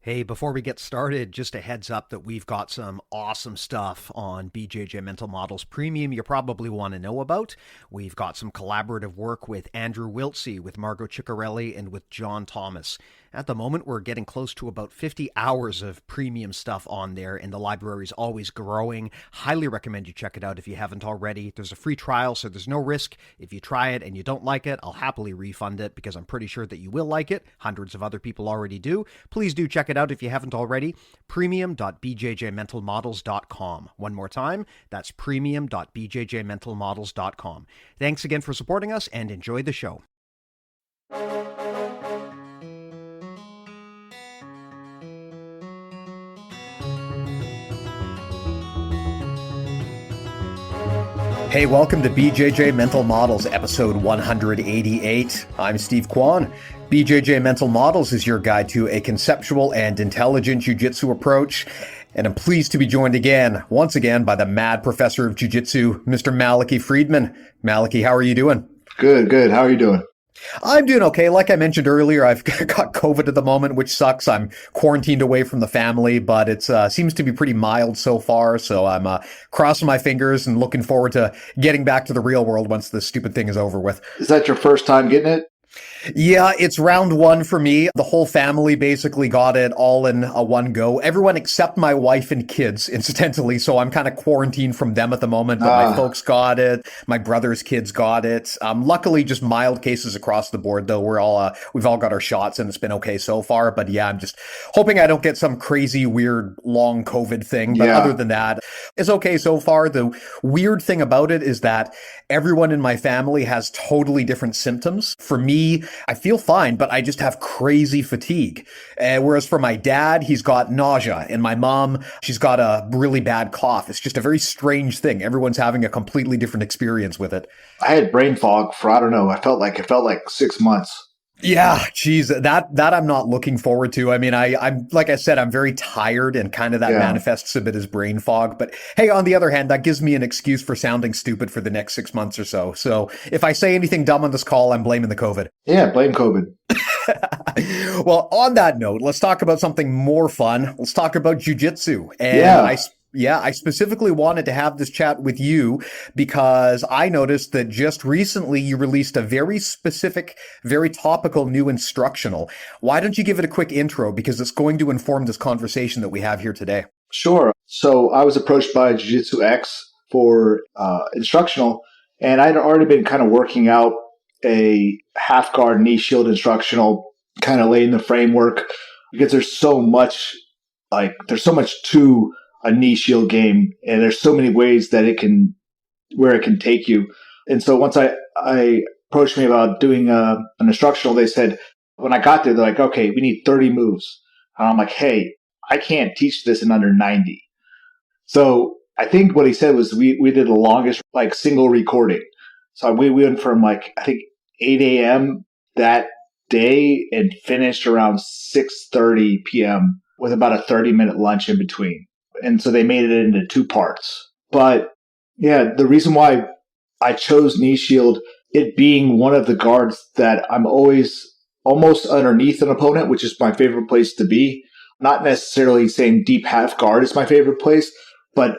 Hey, before we get started, just a heads up that we've got some awesome stuff on BJJ Mental Models Premium you probably want to know about. We've got some collaborative work with Andrew Wiltsey, with Margot Ciccarelli, and with John Thomas. At the moment, we're getting close to about 50 hours of premium stuff on there, and the library is always growing. Highly recommend you check it out if you haven't already. There's a free trial, so there's no risk. If you try it and you don't like it, I'll happily refund it because I'm pretty sure that you will like it. Hundreds of other people already do. Please do check it out if you haven't already. Premium.bjjmentalmodels.com. One more time, that's premium.bjjmentalmodels.com. Thanks again for supporting us and enjoy the show. Hey, welcome to BJJ Mental Models, episode 188. I'm Steve Kwan. BJJ Mental Models is your guide to a conceptual and intelligent jiu-jitsu approach. And I'm pleased to be joined once again, by the mad professor of jiu-jitsu, Mr. Malachy Friedman. Malachy, how are you doing? Good. How are you doing? I'm doing okay. Like I mentioned earlier, I've got COVID at the moment, which sucks. I'm quarantined away from the family, but it seems to be pretty mild so far. So I'm crossing my fingers and looking forward to getting back to the real world once this stupid thing is over with. Is that your first time getting it? Yeah, it's round one for me. The whole family basically got it all in a one go. Everyone except my wife and kids, incidentally. So I'm kind of quarantined from them at the moment, but my folks got it. My brother's kids got it. Luckily, just mild cases across the board, though. We've all got our shots and it's been okay so far. But yeah, I'm just hoping I don't get some crazy, weird, long COVID thing. But other than that, it's okay so far. The weird thing about it is that everyone in my family has totally different symptoms. For me, I feel fine, but I just have crazy fatigue. Whereas for my dad, he's got nausea, and my mom, she's got a really bad cough. It's just a very strange thing. Everyone's having a completely different experience with it. I had brain fog for, I don't know, it felt like 6 months. Yeah, geez, that I'm not looking forward to. I mean, I'm like I said, I'm very tired, and kind of that manifests a bit as brain fog. But hey, on the other hand, that gives me an excuse for sounding stupid for the next 6 months or so. So if I say anything dumb on this call, I'm blaming the COVID. Yeah, blame COVID. Well, on that note, let's talk about something more fun. Let's talk about jiu-jitsu. And I specifically wanted to have this chat with you because I noticed that just recently you released a very specific, very topical new instructional. Why don't you give it a quick intro, because it's going to inform this conversation that we have here today. Sure. So I was approached by Jiu Jitsu X for instructional, and I'd already been kind of working out a half guard knee shield instructional, kind of laying the framework, because there's so much to a knee shield game, and there's so many ways that it can take you. And so once I approached me about doing an instructional, they said, when I got there, they're like, okay, we need 30 moves. And I'm like, hey, I can't teach this in under 90. So I think what he said was we did the longest single recording. So we went from I think 8 a.m. that day and finished around 6:30 p.m. with about a 30-minute lunch in between. And so they made it into 2 parts. But yeah, the reason why I chose knee shield, it being one of the guards that I'm always almost underneath an opponent, which is my favorite place to be. Not necessarily saying deep half guard is my favorite place, but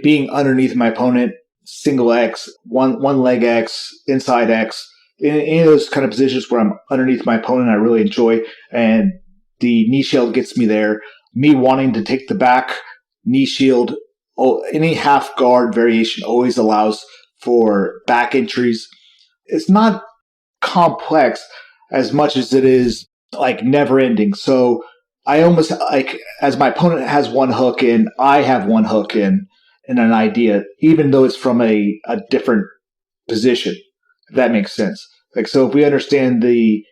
being underneath my opponent, single X, one leg X, inside X, in any of those kind of positions where I'm underneath my opponent, I really enjoy. And the knee shield gets me there. Me wanting to take the back, knee shield, any half guard variation always allows for back entries. It's not complex as much as it is never ending. So I almost as my opponent has one hook in, I have one hook in an idea, even though it's from a different position, if that makes sense. So if we understand the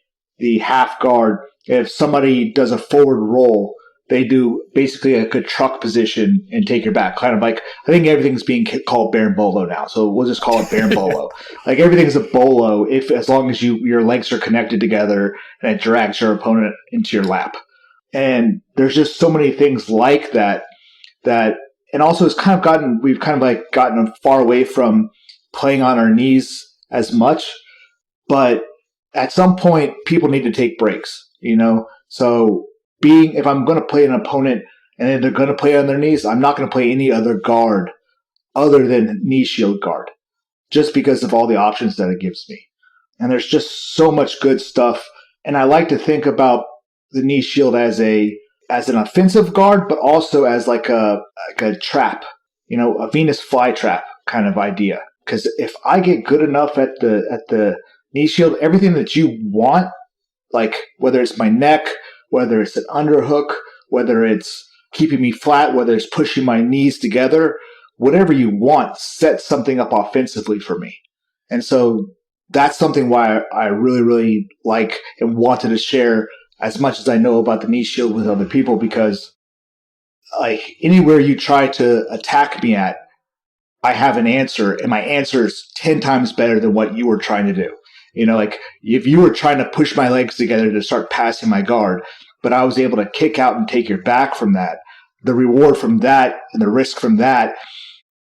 half guard, if somebody does a forward roll, they do basically a truck position and take your back. Kind of I think everything's being called berimbolo now. So we'll just call it berimbolo. Everything's a bolo as long as your legs are connected together and it drags your opponent into your lap. And there's just so many things like that, and also we've gotten far away from playing on our knees as much, but at some point people need to take breaks, So if I'm going to play an opponent and they're going to play on their knees, I'm not going to play any other guard other than knee shield guard, just because of all the options that it gives me. And there's just so much good stuff. And I like to think about the knee shield as an offensive guard, but also as like a trap, a Venus flytrap kind of idea. Because if I get good enough at the knee shield, everything that you want, like whether it's my neck, whether it's an underhook, whether it's keeping me flat, whether it's pushing my knees together, whatever you want, set something up offensively for me. And so that's something why I really, really like and wanted to share as much as I know about the knee shield with other people, because like anywhere you try to attack me at, I have an answer, and my answer is 10 times better than what you were trying to do. Like if you were trying to push my legs together to start passing my guard, but I was able to kick out and take your back from that, the reward from that and the risk from that,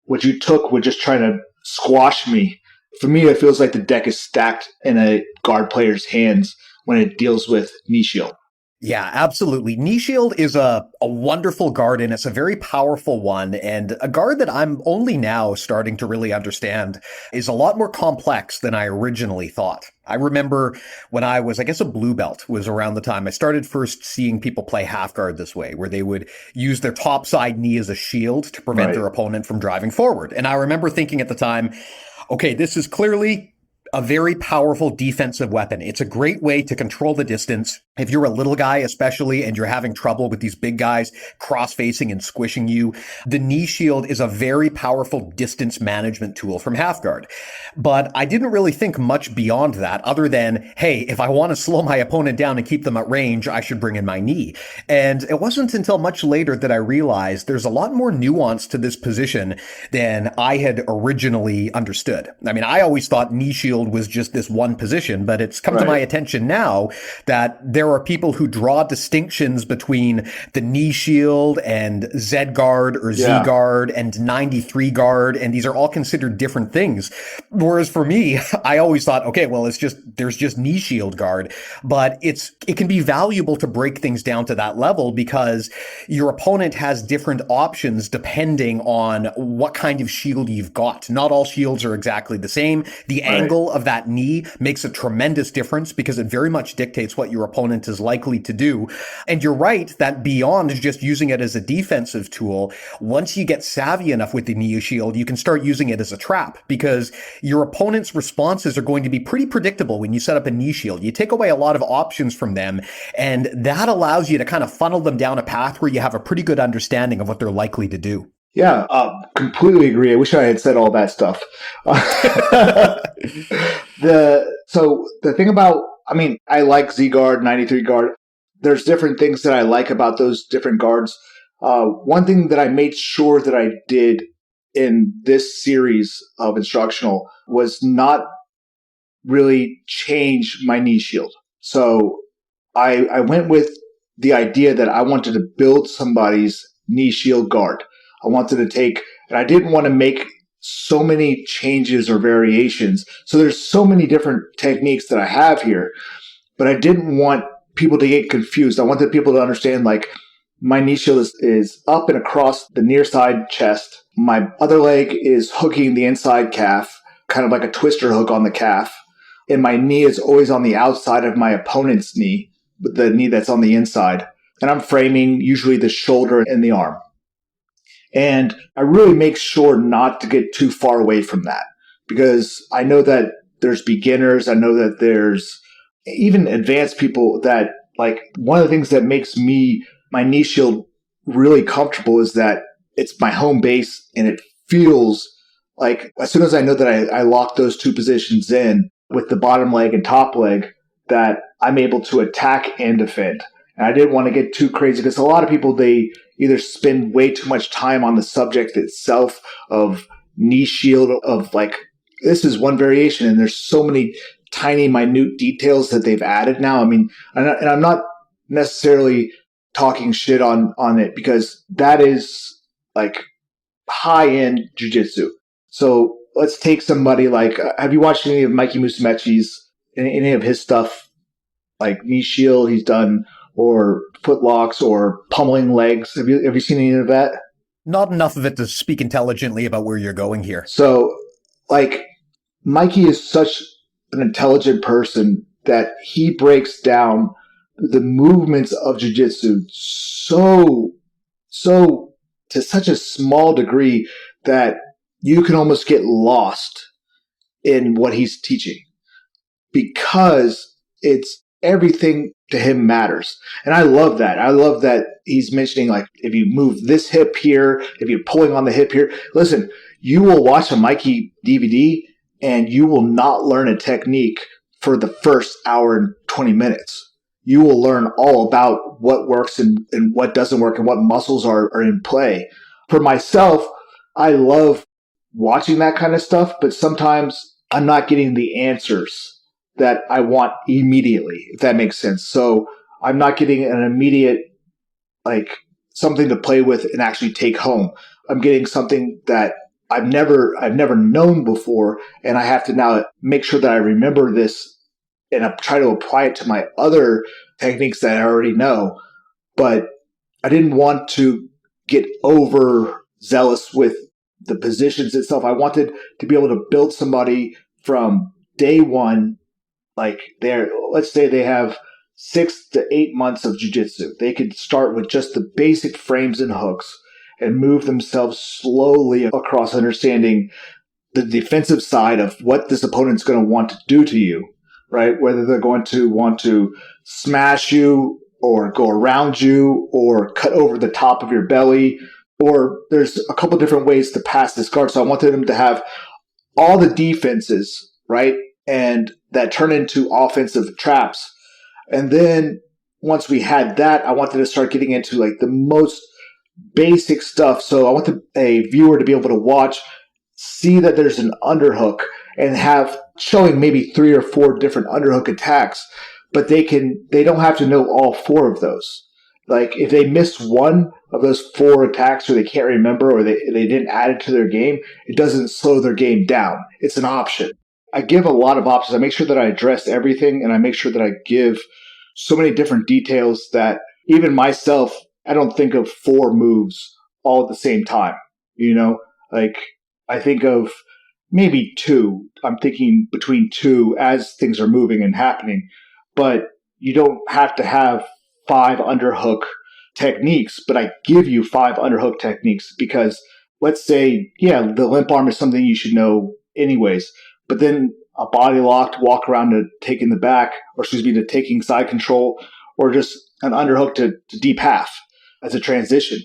what you took with just trying to squash me, for me, it feels like the deck is stacked in a guard player's hands when it deals with knee shield. Yeah, absolutely. Knee shield is a wonderful guard, and it's a very powerful one, and a guard that I'm only now starting to really understand is a lot more complex than I originally thought. I remember when I was, I guess, a blue belt was around the time I started first seeing people play half guard this way, where they would use their top side knee as a shield to prevent their opponent from driving forward. And I remember thinking at the time, okay, this is clearly a very powerful defensive weapon. It's a great way to control the distance. If you're a little guy, especially, and you're having trouble with these big guys cross-facing and squishing you, the knee shield is a very powerful distance management tool from half guard. But I didn't really think much beyond that, other than, hey, if I want to slow my opponent down and keep them at range, I should bring in my knee. And it wasn't until much later that I realized there's a lot more nuance to this position than I had originally understood. I mean, I always thought knee shield was just this one position, but it's come to my attention now that there are people who draw distinctions between the knee shield and Z guard or Z guard and 93 guard, and these are all considered different things. Whereas for me, I always thought, okay, well, there's just knee shield guard, but it can be valuable to break things down to that level because your opponent has different options depending on what kind of shield you've got. Not all shields are exactly the same. The angle of that knee makes a tremendous difference because it very much dictates what your opponent is likely to do. And you're right that beyond just using it as a defensive tool, once you get savvy enough with the knee shield, you can start using it as a trap because your opponent's responses are going to be pretty predictable when you set up a knee shield. You take away a lot of options from them, and that allows you to kind of funnel them down a path where you have a pretty good understanding of what they're likely to do. Yeah, completely agree. I wish I had said all that stuff. So the thing about, I mean, I like Z guard, 93 guard. There's different things that I like about those different guards. One thing that I made sure that I did in this series of instructional was not really change my knee shield. So I went with the idea that I wanted to build somebody's knee shield guard. I wanted to take, and I didn't want to make so many changes or variations. So there's so many different techniques that I have here, but I didn't want people to get confused. I wanted people to understand, like, my knee shield is up and across the near side chest. My other leg is hooking the inside calf, kind of like a twister hook on the calf. And my knee is always on the outside of my opponent's knee, the knee that's on the inside. And I'm framing usually the shoulder and the arm. And I really make sure not to get too far away from that because I know that there's beginners. I know that there's even advanced people that, like, one of the things that makes my knee shield really comfortable is that it's my home base and it feels like as soon as I know that I lock those two positions in with the bottom leg and top leg, that I'm able to attack and defend. And I didn't want to get too crazy because a lot of people, they either spend way too much time on the subject itself of knee shield, of like, this is one variation and there's so many tiny, minute details that they've added now. I mean, and I'm not necessarily talking shit on it because that is like high-end jiu-jitsu. So let's take somebody like, have you watched any of Mikey Musumeci's, any of his stuff? Like knee shield, he's done or foot locks or pummeling legs. Have you seen any of that? Not enough of it to speak intelligently about where you're going here. So, like, Mikey is such an intelligent person that he breaks down the movements of jiu-jitsu so to such a small degree that you can almost get lost in what he's teaching because it's everything to him matters. And I love that. I love that he's mentioning, like, if you move this hip here, if you're pulling on the hip here, listen, you will watch a Mikey DVD and you will not learn a technique for the first hour and 20 minutes. You will learn all about what works and what doesn't work and what muscles are in play. For myself, I love watching that kind of stuff, but sometimes I'm not getting the answers that I want immediately, if that makes sense. So I'm not getting an immediate, like, something to play with and actually take home. I'm getting something that I've never known before, and I have to now make sure that I remember this and I try to apply it to my other techniques that I already know. But I didn't want to get overzealous with the positions itself. I wanted to be able to build somebody from day one, like let's say they have 6 to 8 months of jiu-jitsu. They could start with just the basic frames and hooks and move themselves slowly across understanding the defensive side of what this opponent's going to want to do to you, right? Whether they're going to want to smash you or go around you or cut over the top of your belly, or there's a couple different ways to pass this guard. So I wanted them to have all the defenses, right? And that turn into offensive traps. And then once we had that, I wanted to start getting into, like, the most basic stuff. So I want a viewer to be able to watch, see that there's an underhook, and have showing maybe 3 or 4 different underhook attacks, but they don't have to know all 4 of those. Like, if they miss one of those 4 attacks, or they can't remember, or they didn't add it to their game, it doesn't slow their game down. It's an option. I give a lot of options. I make sure that I address everything, and I make sure that I give so many different details that even myself, I don't think of 4 moves all at the same time. You know, like, I think of maybe 2. I'm thinking between 2 as things are moving and happening, but you don't have to have 5 underhook techniques, but I give you 5 underhook techniques because, let's say, yeah, the limp arm is something you should know anyways, but then a body lock to walk around to taking the back, or to taking side control, or just an underhook to deep half as a transition.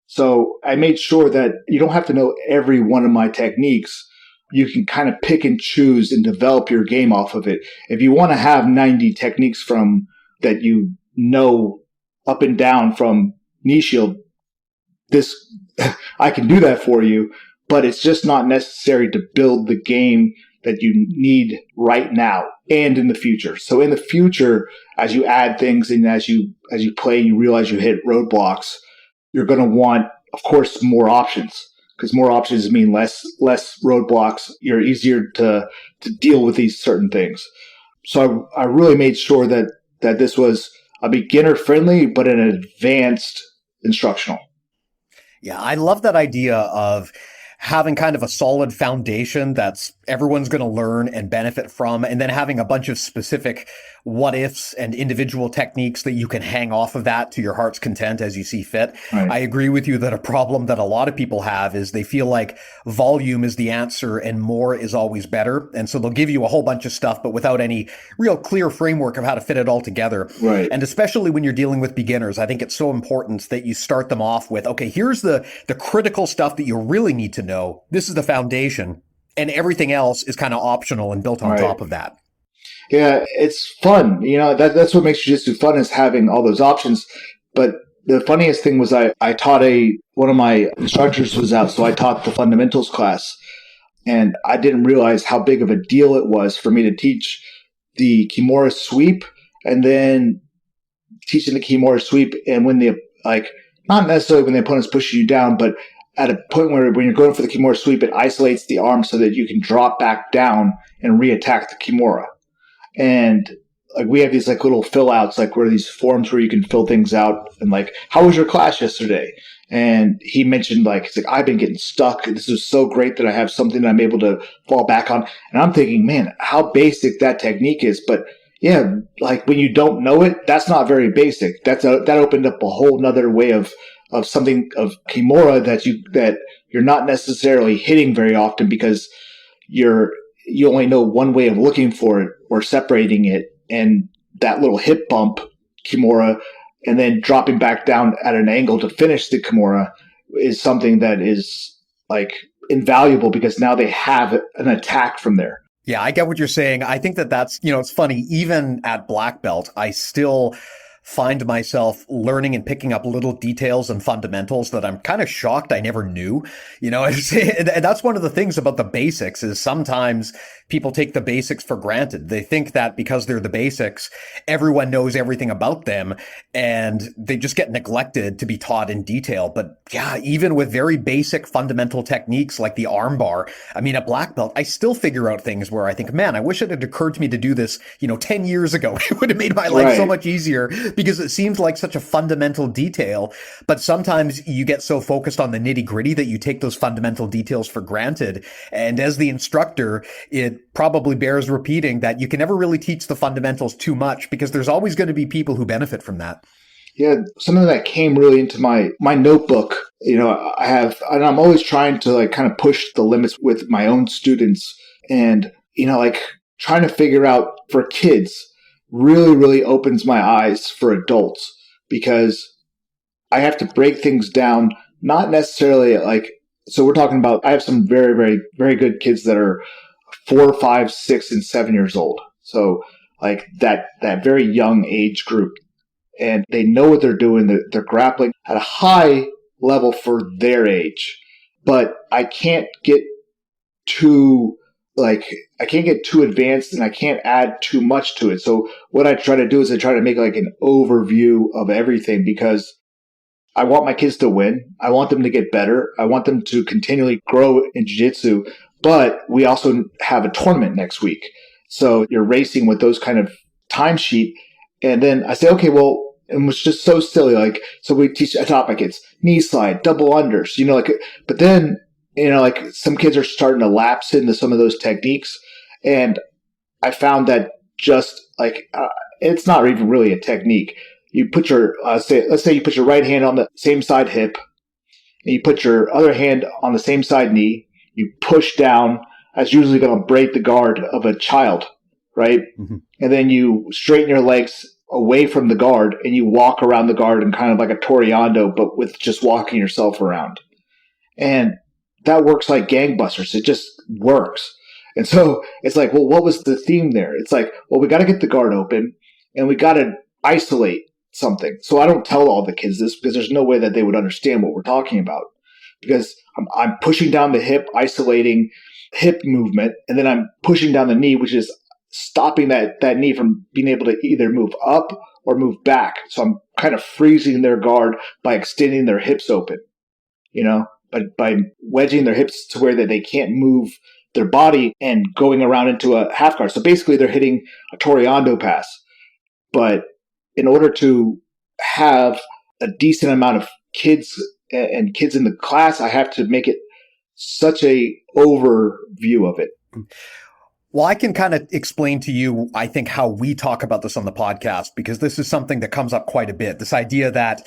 So I made sure that you don't have to know every one of my techniques. You can kind of pick and choose and develop your game off of it. If you want to have 90 techniques from that you know up and down from knee shield, this I can do that for you, but it's just not necessary to build the game that you need right now and in the future. So in the future, as you add things and as you play and you realize you hit roadblocks, you're going to want, of course, more options, because more options mean less roadblocks. You're easier to deal with these certain things. So I really made sure that this was a beginner friendly, but an advanced instructional. Yeah, I love that idea of having kind of a solid foundation that's everyone's going to learn and benefit from, and then having a bunch of specific what ifs and individual techniques that you can hang off of that to your heart's content as you see fit. Right. I agree with you that a problem that a lot of people have is they feel like volume is the answer and more is always better. And so they'll give you a whole bunch of stuff, but without any real clear framework of how to fit it all together. Right. And especially when you're dealing with beginners, I think it's so important that you start them off with, okay, here's the critical stuff that you really need to know. This is the foundation. And everything else is kind of optional and built on top of that. Yeah, it's fun. You know, that's what makes jiu-jitsu fun, is having all those options. But the funniest thing was I taught one of my instructors was out, so I taught the fundamentals class. And I didn't realize how big of a deal it was for me to teach the Kimura sweep, and then teaching the Kimura sweep, and when not necessarily when the opponent's pushing you down, but at a point where when you're going for the Kimura sweep, it isolates the arm so that you can drop back down and re-attack the Kimura. And like we have these like little fill outs, like where these forms where you can fill things out and like, how was your class yesterday? And he mentioned like, he's like, I've been getting stuck. This is so great that I have something that I'm able to fall back on. And I'm thinking, man, how basic that technique is. But yeah, like when you don't know it, that's not very basic. That opened up a whole nother way of something of Kimura that you're not necessarily hitting very often because you only know one way of looking for it or separating it. And that little hip bump Kimura and then dropping back down at an angle to finish the Kimura is something that is like invaluable because now they have an attack from there. Yeah, I get what you're saying. I think that's, it's funny, even at black belt, I still find myself learning and picking up little details and fundamentals that I'm kind of shocked I never knew. And that's one of the things about the basics is sometimes people take the basics for granted. They think that because they're the basics, everyone knows everything about them and they just get neglected to be taught in detail. But yeah, even with very basic fundamental techniques like the arm bar, I mean, at black belt, I still figure out things where I think, man, I wish it had occurred to me to do this, 10 years ago. It would have made my life so much easier because it seems like such a fundamental detail. But sometimes you get so focused on the nitty gritty that you take those fundamental details for granted. And as the instructor, it probably bears repeating that you can never really teach the fundamentals too much because there's always going to be people who benefit from that. Yeah, something that came really into my notebook, and I'm always trying to like kind of push the limits with my own students and, like trying to figure out for kids really, really opens my eyes for adults because I have to break things down, not necessarily like, so we're talking about, I have some very, very, very good kids that are 4, 5, 6, and 7 years old. So like that very young age group. And they know what they're doing. They're grappling at a high level for their age. But I can't get too advanced and I can't add too much to it. So what I try to do is I try to make like an overview of everything because I want my kids to win. I want them to get better. I want them to continually grow in jiu-jitsu. But we also have a tournament next week. So you're racing with those kind of timesheet. And then I say, okay, well, and it's just so silly. Like, so I taught my kids knee slide, double unders, but then, like some kids are starting to lapse into some of those techniques. And I found that just like, it's not even really a technique. You put your, let's say you put your right hand on the same side hip and you put your other hand on the same side knee. You push down. That's usually going to break the guard of a child, right? Mm-hmm. And then you straighten your legs away from the guard and you walk around the guard and kind of like a Toriando, but with just walking yourself around. And that works like gangbusters. It just works. And so it's like, well, what was the theme there? It's like, well, we got to get the guard open and we got to isolate something. So I don't tell all the kids this because there's no way that they would understand what we're talking about because I'm pushing down the hip, isolating hip movement, and then I'm pushing down the knee, which is stopping that knee from being able to either move up or move back. So I'm kind of freezing their guard by extending their hips open, but by wedging their hips to where that they can't move their body and going around into a half guard. So basically they're hitting a Toriando pass. But in order to have a decent amount of kids and kids in the class, I have to make it such a overview of it. Well, I can kind of explain to you, I think, how we talk about this on the podcast, because this is something that comes up quite a bit. This idea that,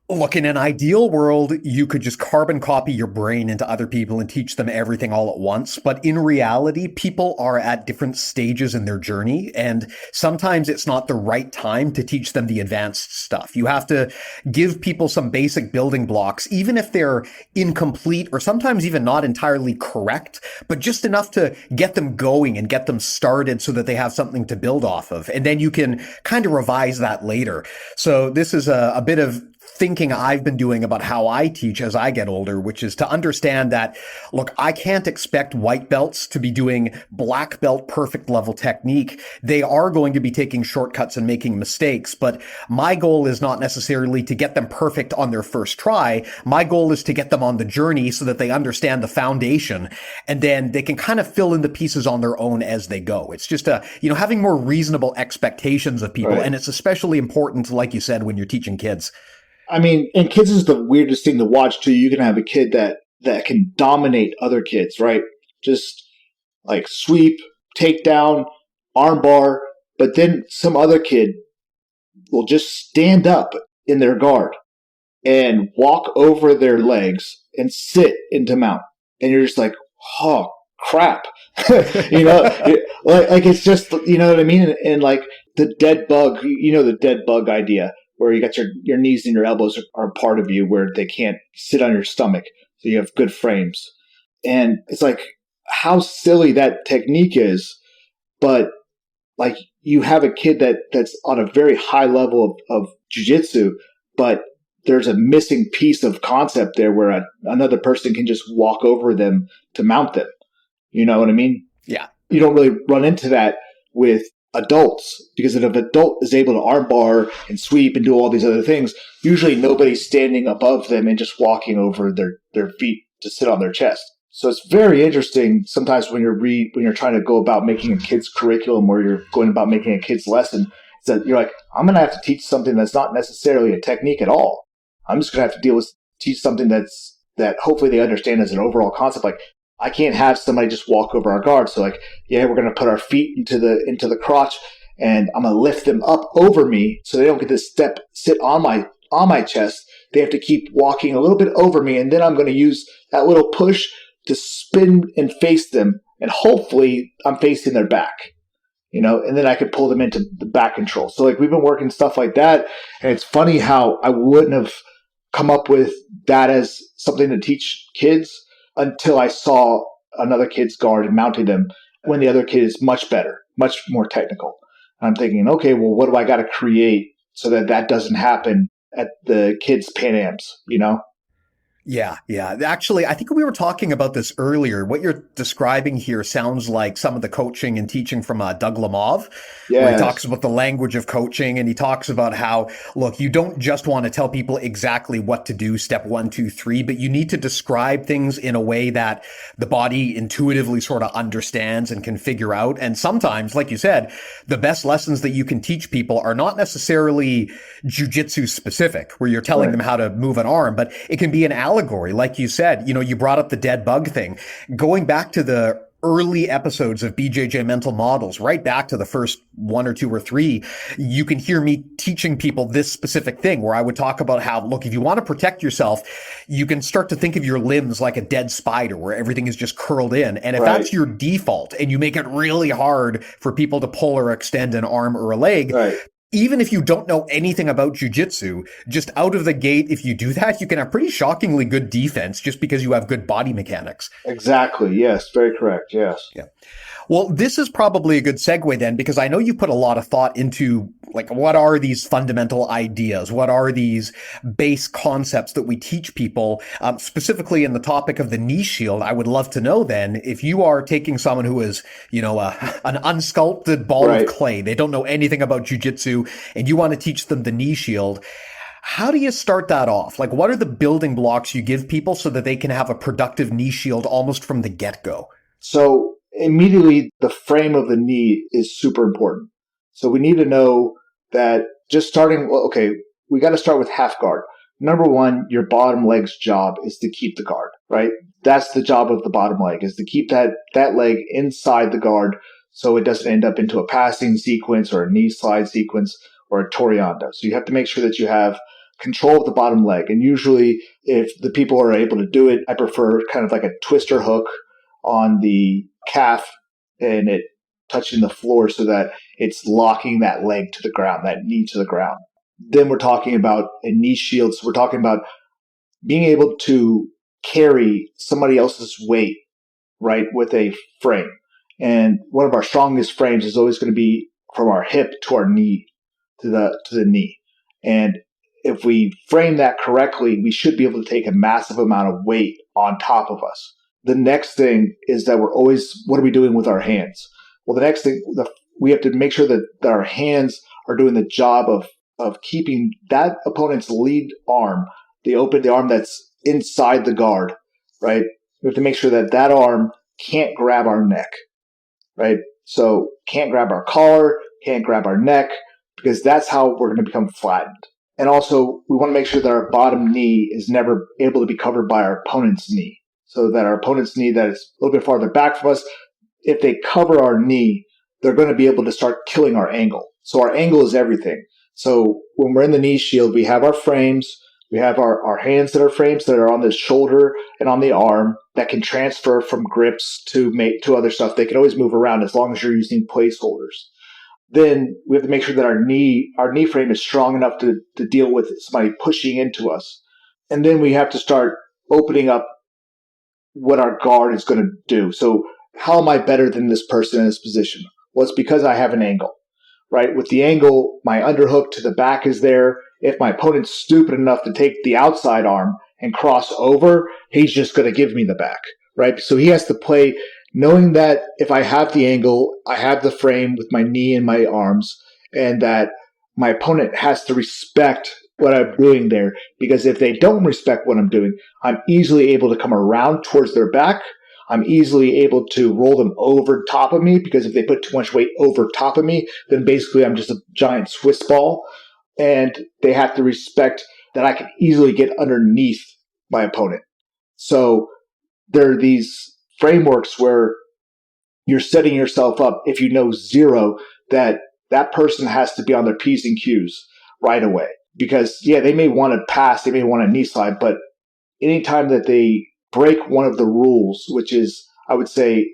look, in an ideal world, you could just carbon copy your brain into other people and teach them everything all at once. But in reality, people are at different stages in their journey. And sometimes it's not the right time to teach them the advanced stuff. You have to give people some basic building blocks, even if they're incomplete or sometimes even not entirely correct, but just enough to get them going and get them started so that they have something to build off of. And then you can kind of revise that later. So this is a bit of thinking I've been doing about how I teach as I get older, which is to understand that, look, I can't expect white belts to be doing black belt perfect level technique. They are going to be taking shortcuts and making mistakes, but my goal is not necessarily to get them perfect on their first try. My goal is to get them on the journey so that they understand the foundation, and then they can kind of fill in the pieces on their own as they go. It's just having more reasonable expectations of people. Right. And it's especially important, like you said, when you're teaching kids. I mean, and kids is the weirdest thing to watch too. You can have a kid that can dominate other kids, right? Just like sweep, takedown, armbar, but then some other kid will just stand up in their guard and walk over their legs and sit into mount. And you're just like, oh crap. Like it's just, you know what I mean? And like the dead bug, the dead bug idea where you got your knees and your elbows are part of you where they can't sit on your stomach. So you have good frames. And it's like how silly that technique is, but like you have a kid that's on a very high level of jiu-jitsu, but there's a missing piece of concept there where another person can just walk over them to mount them. You know what I mean? Yeah. You don't really run into that with adults, because if an adult is able to armbar and sweep and do all these other things, usually nobody's standing above them and just walking over their feet to sit on their chest. So it's very interesting sometimes when you're trying to go about making a kid's curriculum or you're going about making a kid's lesson, is that you're like, I'm going to have to teach something that's not necessarily a technique at all. I'm just going to have to teach something that hopefully they understand as an overall concept. Like, I can't have somebody just walk over our guard. So like, yeah, we're going to put our feet into the crotch and I'm going to lift them up over me so they don't get to sit on my chest. They have to keep walking a little bit over me. And then I'm going to use that little push to spin and face them. And hopefully I'm facing their back, and then I can pull them into the back control. So like we've been working stuff like that. And it's funny how I wouldn't have come up with that as something to teach kids until I saw another kid's guard and mounted them when the other kid is much better, much more technical. And I'm thinking, okay, well, what do I got to create so that doesn't happen at the kids' Pan Ams, Yeah. Actually, I think we were talking about this earlier. What you're describing here sounds like some of the coaching and teaching from Doug Lemov, where he talks about the language of coaching, and he talks about how, look, you don't just want to tell people exactly what to do, step 1, 2, 3, but you need to describe things in a way that the body intuitively sort of understands and can figure out. And sometimes, like you said, the best lessons that you can teach people are not necessarily jiu-jitsu specific, where you're telling them how to move an arm, but it can be an allegory. Like you said, you brought up the dead bug thing. Going back to the early episodes of BJJ Mental Models, right back to the first 1 or 2 or 3, you can hear me teaching people this specific thing where I would talk about how, look, if you want to protect yourself, you can start to think of your limbs like a dead spider where everything is just curled in. And if that's your default and you make it really hard for people to pull or extend an arm or a leg, even if you don't know anything about jiu-jitsu, just out of the gate, if you do that, you can have pretty shockingly good defense just because you have good body mechanics. Exactly. Yes. Very correct. Yes. Yeah. Well, this is probably a good segue then, because I know you put a lot of thought into, like, what are these fundamental ideas? What are these base concepts that we teach people? Specifically in the topic of the knee shield, I would love to know then, if you are taking someone who is, an unsculpted ball of clay, they don't know anything about jiu-jitsu, and you want to teach them the knee shield, how do you start that off? Like, what are the building blocks you give people so that they can have a productive knee shield almost from the get-go? So immediately, the frame of the knee is super important. So we need to know that just starting, we got to start with half guard. Number one, your bottom leg's job is to keep the guard, right? That's the job of the bottom leg, is to keep that leg inside the guard so it doesn't end up into a passing sequence or a knee slide sequence or a toreando. So you have to make sure that you have control of the bottom leg. And usually, if the people are able to do it, I prefer kind of like a twister hook on the calf and it touching the floor so that it's locking that leg to the ground, that knee to the ground. Then we're talking about a knee shield. So we're talking about being able to carry somebody else's weight, right, with a frame. And one of our strongest frames is always going to be from our hip to our knee, to the knee. And if we frame that correctly, we should be able to take a massive amount of weight on top of us. The next thing is that we're always, what are we doing with our hands? Well, the next thing, we have to make sure that our hands are doing the job of keeping that opponent's lead arm, the arm that's inside the guard, right? We have to make sure that that arm can't grab our neck, right? So can't grab our collar, can't grab our neck, because that's how we're going to become flattened. And also, we want to make sure that our bottom knee is never able to be covered by our opponent's knee. So that our opponent's knee that is a little bit farther back from us, if they cover our knee, they're going to be able to start killing our angle. So our angle is everything. So when we're in the knee shield, we have our frames, we have our hands that are frames that are on the shoulder and on the arm that can transfer from grips to other stuff. They can always move around as long as you're using placeholders. Then we have to make sure that our knee frame is strong enough to deal with somebody pushing into us. And then we have to start opening up what our guard is going to do. So how am I better than this person in this position? Well, it's because I have an angle, right? With the angle, my underhook to the back is there. If my opponent's stupid enough to take the outside arm and cross over, he's just going to give me the back, right? So he has to play knowing that if I have the angle, I have the frame with my knee and my arms, and that my opponent has to respect what I'm doing there, because if they don't respect what I'm doing, I'm easily able to come around towards their back. I'm easily able to roll them over top of me, because if they put too much weight over top of me, then basically I'm just a giant Swiss ball. And they have to respect that I can easily get underneath my opponent. So there are these frameworks where you're setting yourself up, if you know zero, that person has to be on their P's and Q's right away. Because, yeah, they may want to pass, they may want a knee slide, but anytime that they break one of the rules, which is, I would say,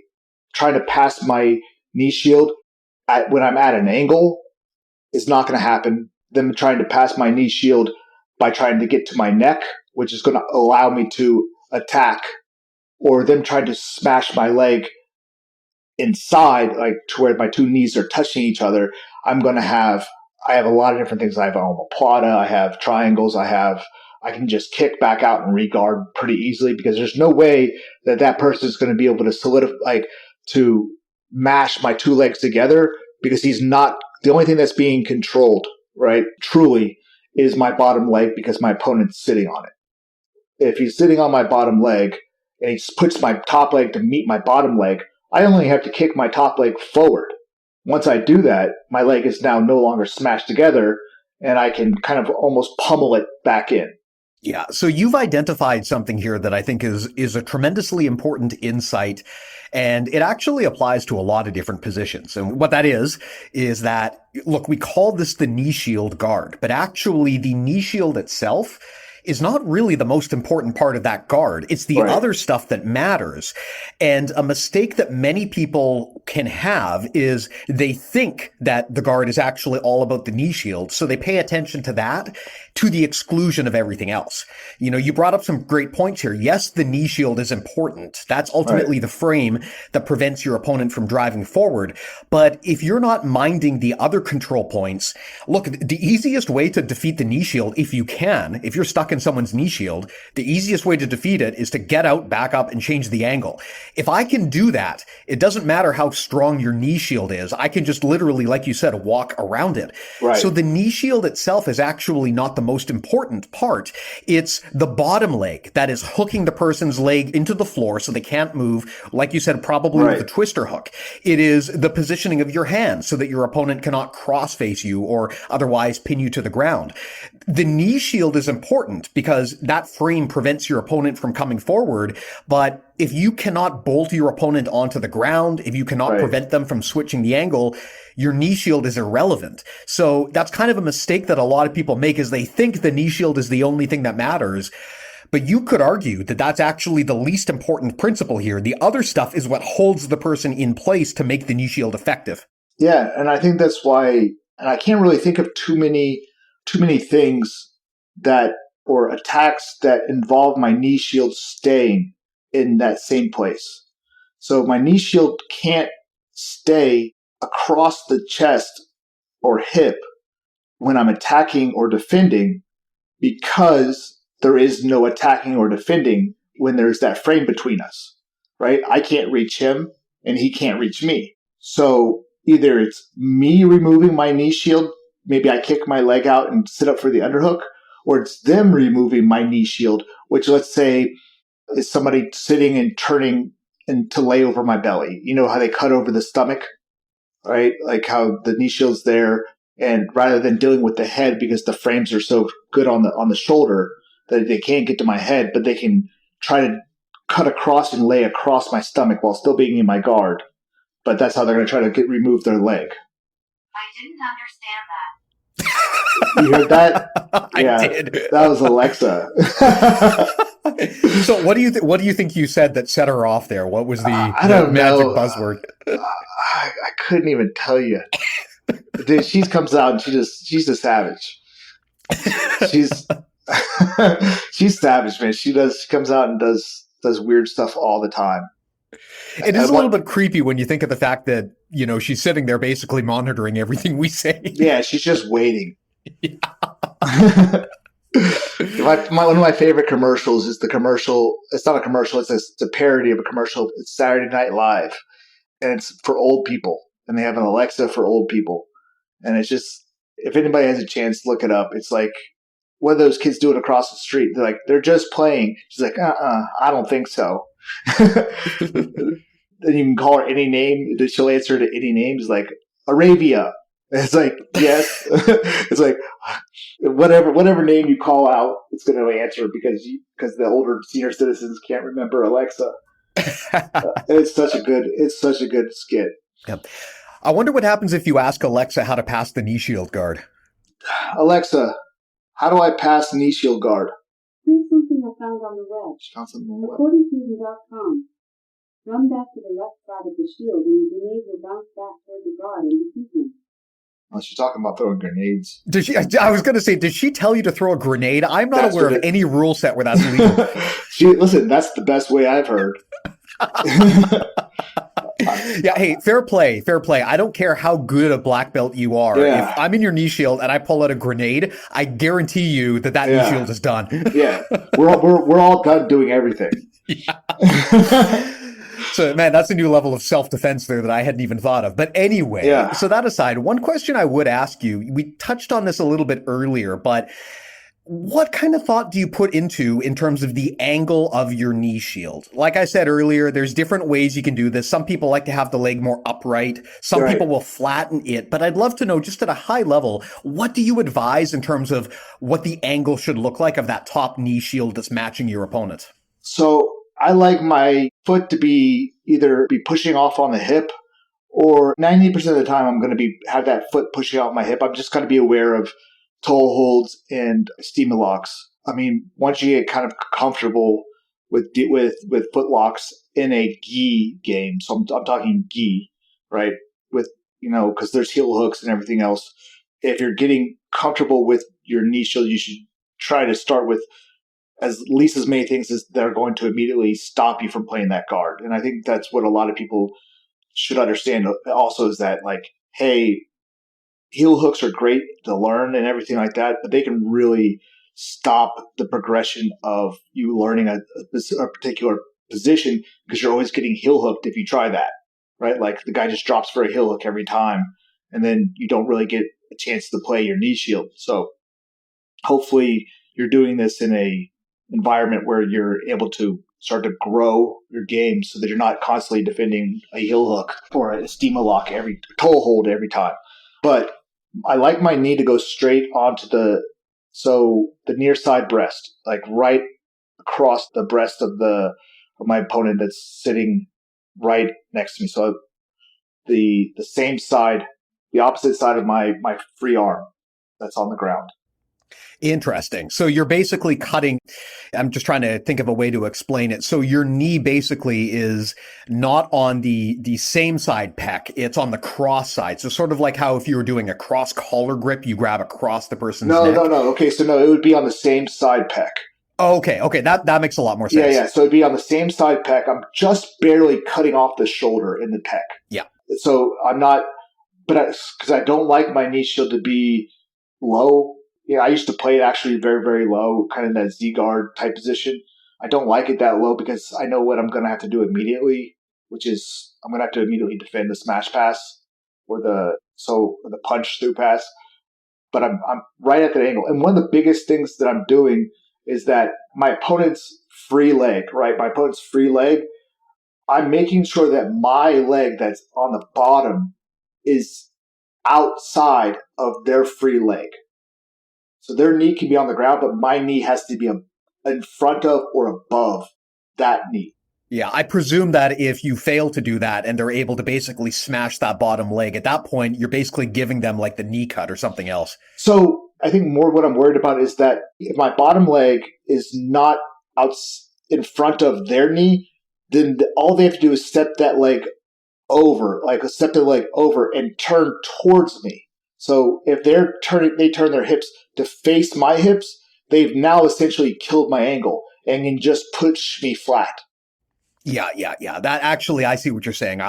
trying to pass my knee shield when I'm at an angle, is not going to happen. Them trying to pass my knee shield by trying to get to my neck, which is going to allow me to attack, or them trying to smash my leg inside, like to where my two knees are touching each other. I have a lot of different things. I have omoplata, I have triangles, I can just kick back out and regard pretty easily, because there's no way that person is going to be able to solidify, to mash my two legs together, because he's not, the only thing that's being controlled, right, truly, is my bottom leg, because my opponent's sitting on it. If he's sitting on my bottom leg and he puts my top leg to meet my bottom leg, I only have to kick my top leg forward. Once I do that, my leg is now no longer smashed together, and I can kind of almost pummel it back in. Yeah. So you've identified something here that I think is a tremendously important insight, and it actually applies to a lot of different positions. And what that is that, look, we call this the knee shield guard, but actually the knee shield itself is not really the most important part of that guard. It's the other stuff that matters. And a mistake that many people can have is they think that the guard is actually all about the knee shield. So they pay attention to that to the exclusion of everything else. You know, you brought up some great points here. Yes, the knee shield is important. That's ultimately the frame that prevents your opponent from driving forward. But if you're not minding the other control points, look, the easiest way to defeat the knee shield, if you're stuck in someone's knee shield, the easiest way to defeat it is to get out, back up, and change the angle. If I can do that, it doesn't matter how strong your knee shield is. I can just literally, like you said, walk around it. Right. So the knee shield itself is actually not the most important part. It's the bottom leg that is hooking the person's leg into the floor so they can't move, like you said, probably with a twister hook. It is the positioning of your hands so that your opponent cannot cross-face you or otherwise pin you to the ground. The knee shield is important because that frame prevents your opponent from coming forward, but if you cannot bolt your opponent onto the ground, if you cannot prevent them from switching the angle, your knee shield is irrelevant. So that's kind of a mistake that a lot of people make, is they think the knee shield is the only thing that matters. But you could argue that that's actually the least important principle here. The other stuff is what holds the person in place to make the knee shield effective. Yeah, and I think that's why, and I can't really think of too many things that, or attacks that involve my knee shield staying in that same place. So my knee shield can't stay across the chest or hip when I'm attacking or defending, because there is no attacking or defending when there's that frame between us, right? I can't reach him and he can't reach me. So either it's me removing my knee shield, maybe I kick my leg out and sit up for the underhook, or it's them removing my knee shield, which let's say is somebody sitting and turning and to lay over my belly. You know how they cut over the stomach, right? Like how the knee shield's there, and rather than dealing with the head because the frames are so good on the shoulder that they can't get to my head, but they can try to cut across and lay across my stomach while still being in my guard. But that's how they're going to try to remove their leg. I didn't understand that. You heard that? I did. That was Alexa. So what do you think you said that set her off there? What was the know. magic buzzword? I couldn't even tell you. Dude, she comes out and she's a savage. She's she's savage, man. She comes out and does weird stuff all the time. It is a little bit creepy when you think of the fact that, you know, she's sitting there basically monitoring everything we say. Yeah, she's just waiting. One of my favorite commercials is the commercial. It's not a commercial. It's a parody of a commercial. It's Saturday Night Live, and it's for old people. And they have an Alexa for old people. And it's just, if anybody has a chance, look it up. It's like one of those kids do it across the street. They're like, they're just playing. She's like, I don't think so. Then you can call her any name. She'll answer to any name. It's like, Arabia. It's like, yes. It's like, whatever name you call out, it's going to answer because the older senior citizens can't remember Alexa. It's such a good skit. Yep. I wonder what happens if you ask Alexa how to pass the knee shield guard. Alexa, how do I pass the knee shield guard? Here's something I found on the web. According to the.com, run back to the left side of the shield and the grenade will bounce back toward the guard and defeat him. Oh, she's talking about throwing grenades. Does she? I was going to say, does she tell you to throw a grenade? I'm not aware of any rule set where that's legal. Listen, that's the best way I've heard. Yeah, hey, fair play. I don't care how good a black belt you are. Yeah. If I'm in your knee shield and I pull out a grenade, I guarantee you that knee shield is done. Yeah, we're all done doing everything. Yeah. So, man, that's a new level of self-defense there that I hadn't even thought of. But anyway, So that aside, one question I would ask you, we touched on this a little bit earlier, but what kind of thought do you put into in terms of the angle of your knee shield? Like I said earlier, there's different ways you can do this. Some people like to have the leg more upright. Some people will flatten it. But I'd love to know, just at a high level, what do you advise in terms of what the angle should look like of that top knee shield that's matching your opponent? So I like my foot to be either pushing off on the hip, or 90% of the time I'm going to have that foot pushing off my hip. I'm just going to be aware of toe holds and steamer locks. I mean, once you get kind of comfortable with foot locks in a gi game, so I'm talking gi, right? With, because there's heel hooks and everything else. If you're getting comfortable with your knee shield, you should try to start with as many things as that are going to immediately stop you from playing that guard. And I think that's what a lot of people should understand also, is that, like, hey, heel hooks are great to learn and everything like that, but they can really stop the progression of you learning a particular position, because you're always getting heel hooked if you try that, right? Like, the guy just drops for a heel hook every time, and then you don't really get a chance to play your knee shield. So hopefully you're doing this in a environment where you're able to start to grow your game so that you're not constantly defending a heel hook or a steamer lock every toe hold every time. But I like my knee to go straight onto the near side breast, like right across the breast of my opponent that's sitting right next to me. So the same side, the opposite side of my free arm that's on the ground. Interesting. So you're basically cutting, I'm just trying to think of a way to explain it. So your knee basically is not on the same side pec, it's on the cross side. So sort of like how if you were doing a cross collar grip, you grab across the person's neck. No. Okay, so no, it would be on the same side pec. Oh, okay. That makes a lot more sense. Yeah. So it'd be on the same side pec. I'm just barely cutting off the shoulder in the pec. Yeah. So I'm not, because I don't like my knee shield to be low. I used to play it actually very, very low, kind of in that Z guard type position. I don't like it that low because I know what I'm going to have to do immediately, which is I'm going to have to immediately defend the smash pass or the punch through pass. But I'm right at that angle. And one of the biggest things that I'm doing is that my opponent's free leg, right? My opponent's free leg, I'm making sure that my leg that's on the bottom is outside of their free leg. So their knee can be on the ground, but my knee has to be in front of or above that knee. Yeah, I presume that if you fail to do that and they're able to basically smash that bottom leg, at that point, you're basically giving them like the knee cut or something else. So I think more what I'm worried about is that if my bottom leg is not out in front of their knee, then all they have to do is step that leg over, and turn towards me. So if they turn their hips to face my hips, they've now essentially killed my angle and can just push me flat. Yeah. That actually, I see what you're saying.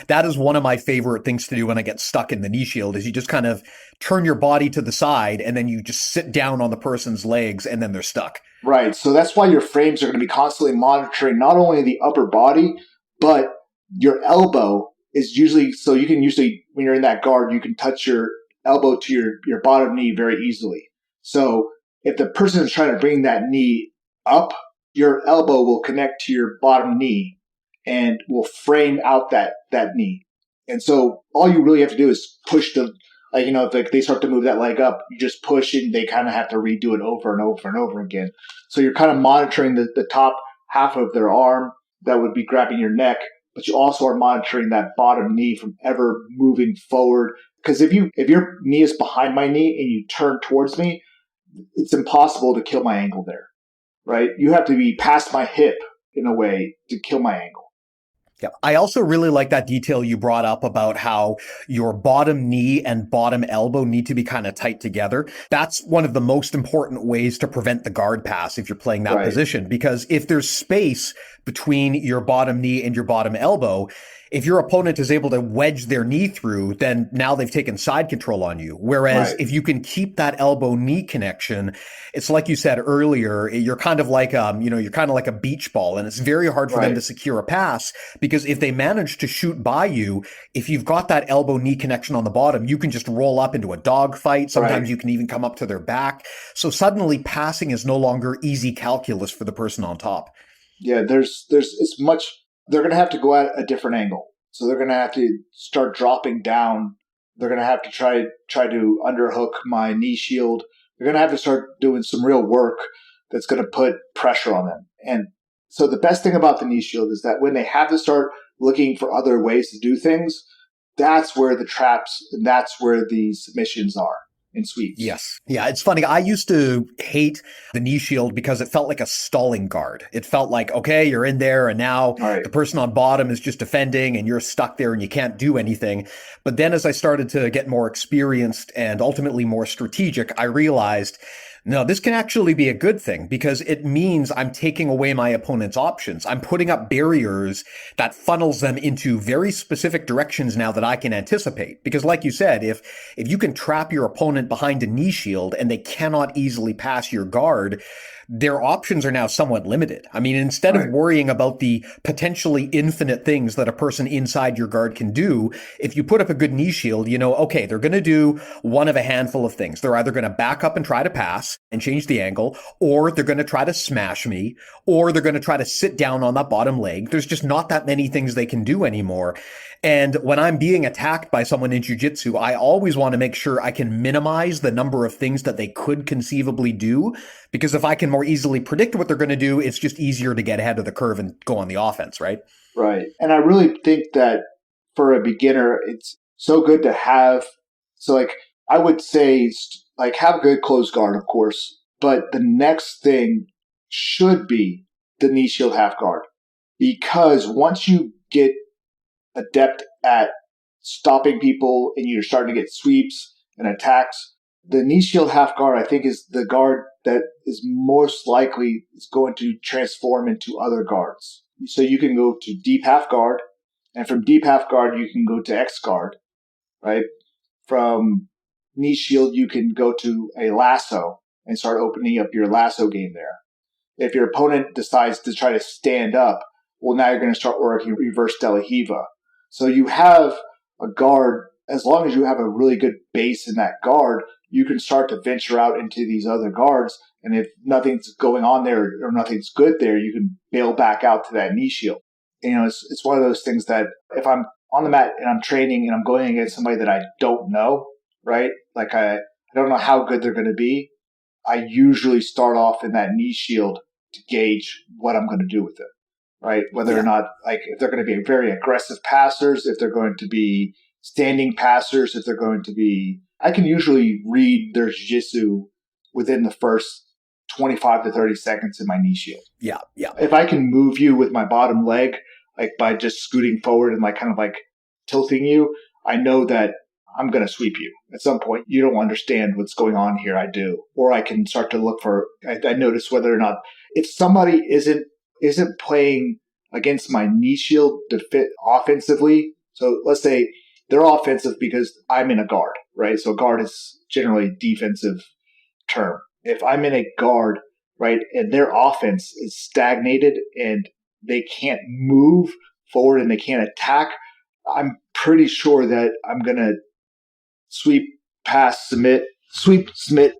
That is one of my favorite things to do when I get stuck in the knee shield is you just kind of turn your body to the side and then you just sit down on the person's legs and then they're stuck. Right. So that's why your frames are going to be constantly monitoring not only the upper body, but your elbow is usually, so you can usually, when you're in that guard, you can touch your elbow to your bottom knee very easily. So if the person is trying to bring that knee up, your elbow will connect to your bottom knee and will frame out that knee. And so all you really have to do is push if they start to move that leg up, you just push it and they kind of have to redo it over and over and over again. So you're kind of monitoring the top half of their arm that would be grabbing your neck, but you also are monitoring that bottom knee from ever moving forward. Because if your knee is behind my knee and you turn towards me, it's impossible to kill my angle there, right? You have to be past my hip in a way to kill my angle. Yeah. I also really like that detail you brought up about how your bottom knee and bottom elbow need to be kind of tight together. That's one of the most important ways to prevent the guard pass if you're playing that position, because if there's space between your bottom knee and your bottom elbow, if your opponent is able to wedge their knee through, then now they've taken side control on you. Whereas if you can keep that elbow knee connection, it's like you said earlier, you're kind of like, you're kind of like a beach ball, and it's very hard for them to secure a pass, because if they manage to shoot by you, if you've got that elbow knee connection on the bottom, you can just roll up into a dog fight. Sometimes you can even come up to their back. So suddenly passing is no longer easy calculus for the person on top. Yeah, they're going to have to go at a different angle. So they're going to have to start dropping down. They're going to have to try to underhook my knee shield. They're going to have to start doing some real work that's going to put pressure on them. And so the best thing about the knee shield is that when they have to start looking for other ways to do things, that's where the traps and that's where the submissions are. In sweeps. Yes. Yeah, it's funny. I used to hate the knee shield because it felt like a stalling guard. It felt like, okay, you're in there and now the person on bottom is just defending and you're stuck there and you can't do anything. But then as I started to get more experienced and ultimately more strategic, I realized, no, this can actually be a good thing because it means I'm taking away my opponent's options. I'm putting up barriers that funnels them into very specific directions now that I can anticipate. Because like you said, if you can trap your opponent behind a knee shield and they cannot easily pass your guard, their options are now somewhat limited. I mean, instead of worrying about the potentially infinite things that a person inside your guard can do, if you put up a good knee shield, okay, they're going to do one of a handful of things. They're either going to back up and try to pass and change the angle, or they're going to try to smash me, or they're going to try to sit down on that bottom leg. There's just not that many things they can do anymore. And when I'm being attacked by someone in jiu-jitsu, I always want to make sure I can minimize the number of things that they could conceivably do, because if I can more easily predict what they're going to do, it's just easier to get ahead of the curve and go on the offense, right? Right. And I really think that for a beginner, it's so good to have, I would say, have a good closed guard, of course, but the next thing should be the knee shield half guard, because once you get adept at stopping people and you're starting to get sweeps and attacks, the knee shield half guard, I think, is the guard that is most likely is going to transform into other guards. So you can go to deep half guard, and from deep half guard, you can go to X guard, right? From knee shield, you can go to a lasso and start opening up your lasso game there. If your opponent decides to try to stand up, well, now you're going to start working reverse de la Riva. So you have a guard, as long as you have a really good base in that guard, you can start to venture out into these other guards. And if nothing's going on there or nothing's good there, you can bail back out to that knee shield. It's one of those things that if I'm on the mat and I'm training and I'm going against somebody that I don't know, right? Like I don't know how good they're going to be. I usually start off in that knee shield to gauge what I'm going to do with it, right? Whether or not, like, if they're going to be very aggressive passers, if they're going to be standing passers, if they're going to be, I can usually read their jiu-jitsu within the first 25 to 30 seconds in my knee shield. Yeah. If I can move you with my bottom leg, like by just scooting forward and like kind of like tilting you, I know that I'm going to sweep you. At some point, you don't understand what's going on here. I do. Or I can start to look for, I notice whether or not, if somebody isn't playing against my knee shield to fit offensively. So let's say they're offensive because I'm in a guard, right? So guard is generally a defensive term. If I'm in a guard, right, and their offense is stagnated and they can't move forward and they can't attack, I'm pretty sure that I'm going to sweep, pass, submit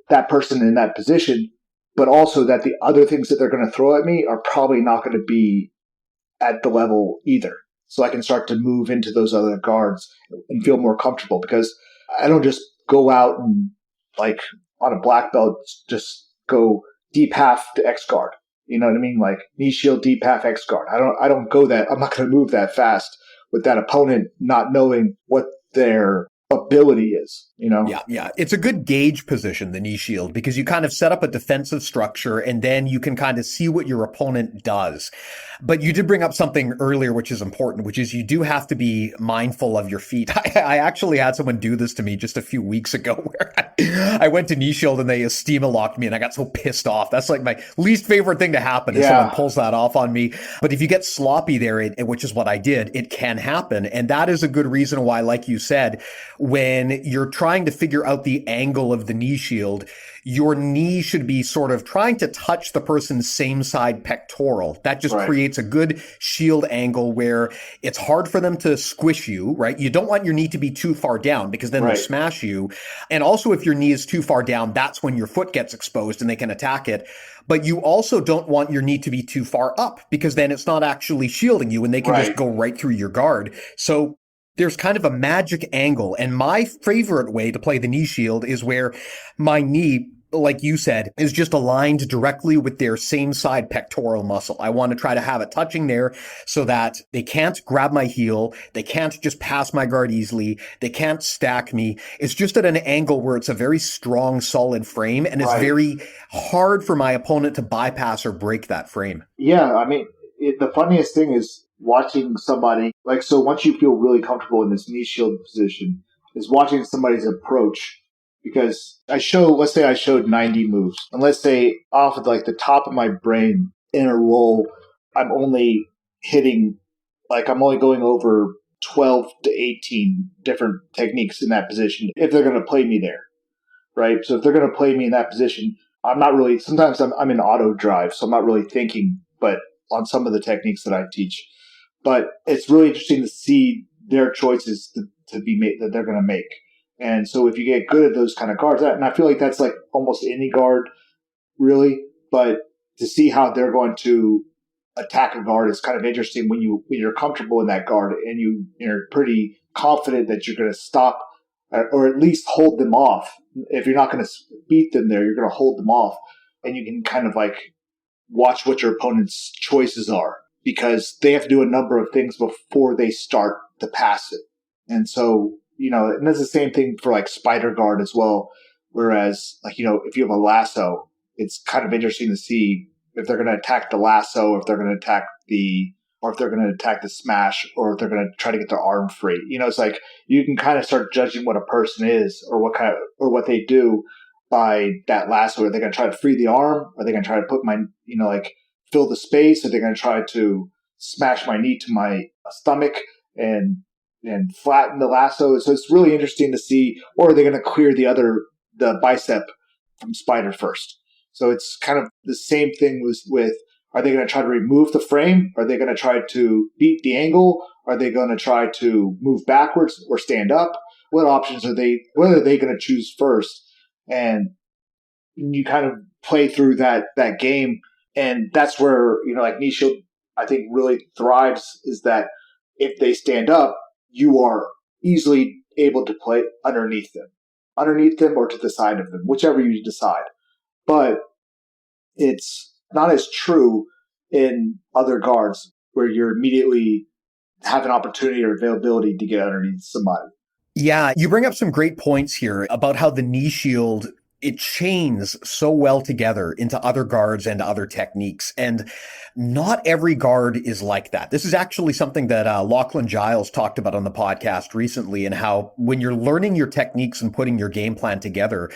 that person in that position, but also that the other things that they're going to throw at me are probably not going to be at the level either. So I can start to move into those other guards and feel more comfortable, because I don't just go out and, like, on a black belt, just go deep half to X guard. You know what I mean? Like knee shield, deep half, X guard. I don't go that. I'm not going to move that fast with that opponent not knowing what their ability is, Yeah. It's a good gauge position, the knee shield, because you kind of set up a defensive structure and then you can kind of see what your opponent does. But you did bring up something earlier, which is important, which is you do have to be mindful of your feet. I actually had someone do this to me just a few weeks ago where I went to knee shield and they estima locked me and I got so pissed off. That's like my least favorite thing to happen is someone pulls that off on me. But if you get sloppy there, which is what I did, it can happen. And that is a good reason why, like you said, when you're trying to figure out the angle of the knee shield, your knee should be sort of trying to touch the person's same side pectoral. That just creates a good shield angle where it's hard for them to squish you, right? You don't want your knee to be too far down because then they'll smash you. And also if your knee is too far down, that's when your foot gets exposed and they can attack it. But you also don't want your knee to be too far up because then it's not actually shielding you and they can just go right through your guard. So there's kind of a magic angle. And my favorite way to play the knee shield is where my knee, like you said, is just aligned directly with their same side pectoral muscle. I want to try to have it touching there so that they can't grab my heel. They can't just pass my guard easily. They can't stack me. It's just at an angle where it's a very strong, solid frame. And it's very hard for my opponent to bypass or break that frame. Yeah. I mean, the funniest thing is watching somebody, like, so once you feel really comfortable in this knee shield position, is watching somebody's approach. Because let's say I showed 90 moves, and let's say off of like the top of my brain in a roll, I'm only going over 12 to 18 different techniques in that position if they're going to play me there, right? So if they're going to play me in that position, sometimes I'm in auto drive, so I'm not really thinking, but on some of the techniques that I teach. But it's really interesting to see their choices to be made that they're going to make. And so if you get good at those kind of guards, and I feel like that's like almost any guard, really, but to see how they're going to attack a guard is kind of interesting when you're comfortable in that guard and you're pretty confident that you're going to stop or at least hold them off. If you're not going to beat them there, you're going to hold them off, and you can kind of like watch what your opponent's choices are, because they have to do a number of things before they start to pass it. And so, and that's the same thing for like spider guard as well. Whereas, like, if you have a lasso, it's kind of interesting to see if they're going to attack the lasso, if they're going to attack the smash, or if they're going to try to get their arm free. It's like you can kind of start judging what a person is or what they do by that lasso. Are they going to try to free the arm? Are they going to try to put my, fill the space? Are they going to try to smash my knee to my stomach and and flatten the lasso. So it's really interesting to see, or are they going to clear the bicep from spider first? So it's kind of the same thing with are they going to try to remove the frame? Are they going to try to beat the angle? Are they going to try to move backwards or stand up? What options what are they going to choose first? And you kind of play through that game. And that's where, like knee shield, I think really thrives, is that if they stand up, you are easily able to play underneath them or to the side of them, whichever you decide. But it's not as true in other guards where you're immediately have an opportunity or availability to get underneath somebody. Yeah, you bring up some great points here about how the knee shield, it chains so well together into other guards and other techniques. And not every guard is like that. This is actually something that Lachlan Giles talked about on the podcast recently, and how when you're learning your techniques and putting your game plan together,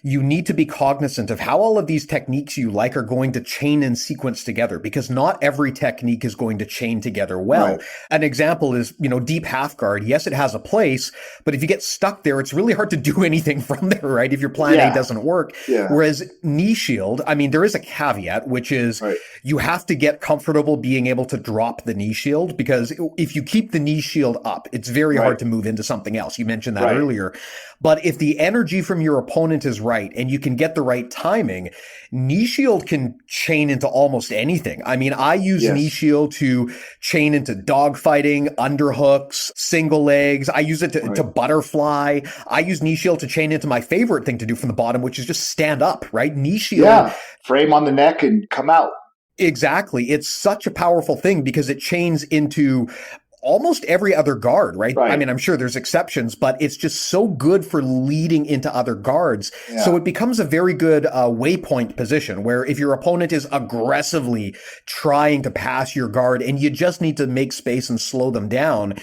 you need to be cognizant of how all of these techniques you like are going to chain and sequence together, because not every technique is going to chain together well. Right. An example is, deep half guard. Yes, it has a place, but if you get stuck there, it's really hard to do anything from there, right? If your plan A doesn't work. Yeah. Whereas knee shield, there is a caveat, which is you have to get comfortable being able to drop the knee shield, because if you keep the knee shield up, it's very hard to move into something else. You mentioned that earlier. But if the energy from your opponent is right and you can get the right timing, knee shield can chain into almost anything. I use knee shield to chain into dogfighting, underhooks, single legs. I use it to butterfly. I use knee shield to chain into my favorite thing to do from the bottom, which is just stand up, right? Knee shield. Yeah, frame on the neck and come out. Exactly. It's such a powerful thing because it chains into almost every other guard, right? I'm sure there's exceptions, but it's just so good for leading into other guards. Yeah. So it becomes a very good waypoint position where if your opponent is aggressively trying to pass your guard and you just need to make space and slow them down,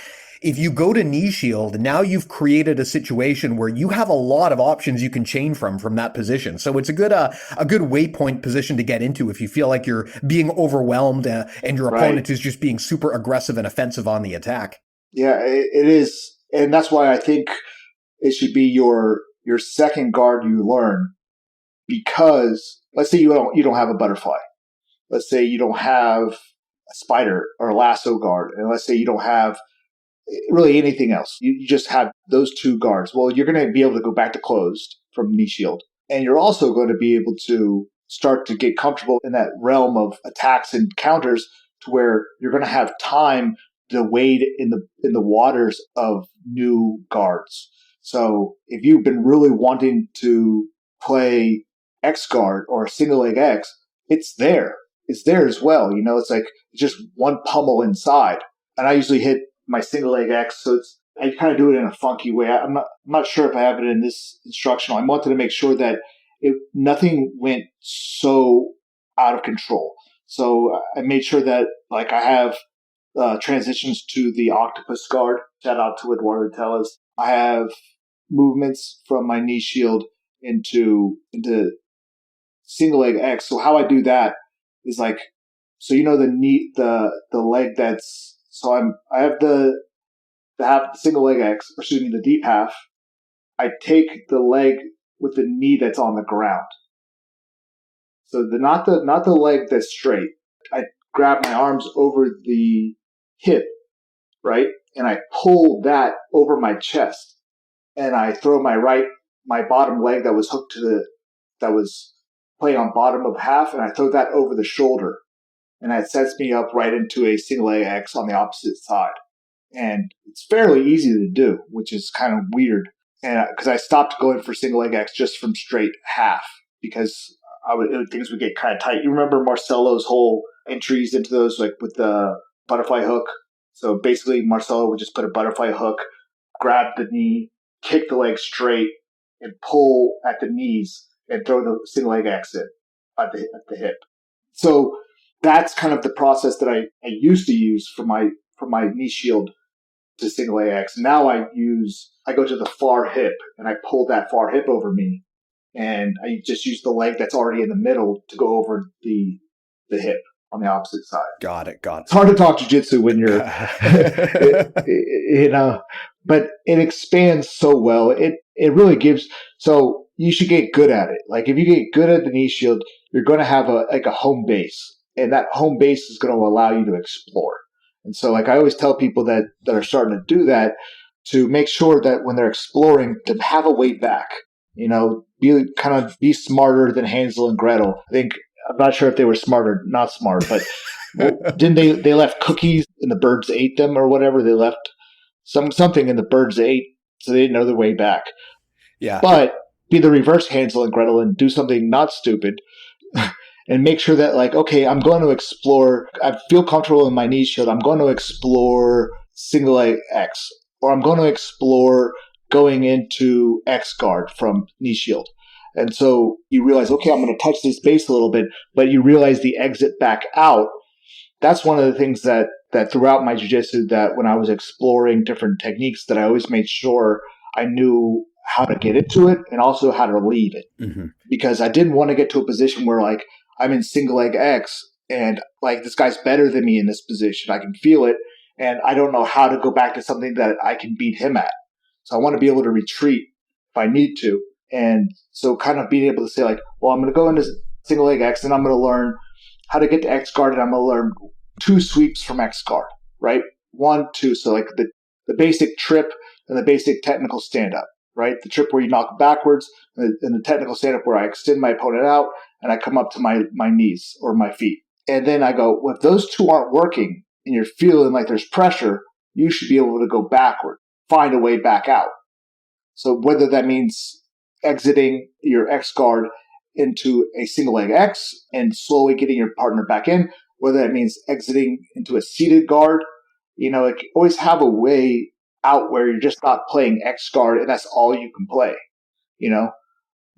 if you go to knee shield, now you've created a situation where you have a lot of options you can chain from that position. So it's a good waypoint position to get into if you feel like you're being overwhelmed and your opponent is just being super aggressive and offensive on the attack. Yeah, it is. And that's why I think it should be your second guard you learn, because let's say you don't have a butterfly. Let's say you don't have a spider or a lasso guard. And let's say you don't have really anything else. You just have those two guards. Well, you're going to be able to go back to closed from knee shield. And you're also going to be able to start to get comfortable in that realm of attacks and counters to where you're going to have time to wade in the waters of new guards. So if you've been really wanting to play X guard or single leg X, it's there. It's there as well. It's like just one pummel inside. And I usually hit my single leg X, so I kind of do it in a funky way. I'm not sure if I have it in this instructional. I wanted to make sure that nothing went so out of control. So I made sure that I have transitions to the octopus guard. Shout out to Eduardo Tellez. I have movements from my knee shield into single leg X. So how I do that is the leg that's. So I have the single leg X, or excuse me, the deep half. I take the leg with the knee that's on the ground. So not the leg that's straight. I grab my arms over the hip, right? And I pull that over my chest. And I throw my bottom leg that was hooked that was playing on bottom of half, and I throw that over the shoulder. And that sets me up right into a single leg X on the opposite side. And it's fairly easy to do, which is kind of weird. And because I stopped going for single leg X just from straight half, because things would get kind of tight. You remember Marcelo's whole entries into those, with the butterfly hook? So basically Marcelo would just put a butterfly hook, grab the knee, kick the leg straight, and pull at the knees and throw the single leg X in at the hip. So that's kind of the process that I used to use for my knee shield to single AX. Now I go to the far hip and I pull that far hip over me, and I just use the leg that's already in the middle to go over the hip on the opposite side. Got it. It's hard to talk jiu-jitsu when you're, but it expands so well. It really gives, so you should get good at it. Like if you get good at the knee shield, you're going to have a home base, and that home base is going to allow you to explore. And so like I always tell people that are starting to do that, to make sure that when they're exploring, to have a way back, be smarter than Hansel and Gretel. I'm not sure if they were smart or not smart, but didn't they left cookies and the birds ate them or whatever? They left something and the birds ate, so they didn't know their way back. Yeah. But be the reverse Hansel and Gretel and do something not stupid and make sure that like, okay, I'm going to explore. I feel comfortable in my knee shield. I'm going to explore single leg X, or I'm going to explore going into X guard from knee shield. And so you realize, okay, I'm going to touch this base a little bit, but you realize the exit back out. That's one of the things that throughout my jiu-jitsu, that when I was exploring different techniques, that I always made sure I knew how to get into it and also how to leave it. Mm-hmm. Because I didn't want to get to a position where like I'm in single leg X and like this guy's better than me in this position. I can feel it and I don't know how to go back to something that I can beat him at. So I want to be able to retreat if I need to. And so kind of being able to say like, well, I'm going to go into single leg X and I'm going to learn how to get to X guard, and I'm going to learn 2 sweeps from X guard, right? 1, 2. So like the basic trip and the basic technical stand up, right? The trip where you knock backwards and the technical stand up where I extend my opponent out and I come up to my knees or my feet. And then I go, well, if those 2 aren't working and you're feeling like there's pressure, you should be able to go backward, find a way back out. So whether that means exiting your X guard into a single leg X and slowly getting your partner back in, whether that means exiting into a seated guard, like always have a way out where you're just not playing X guard and that's all you can play.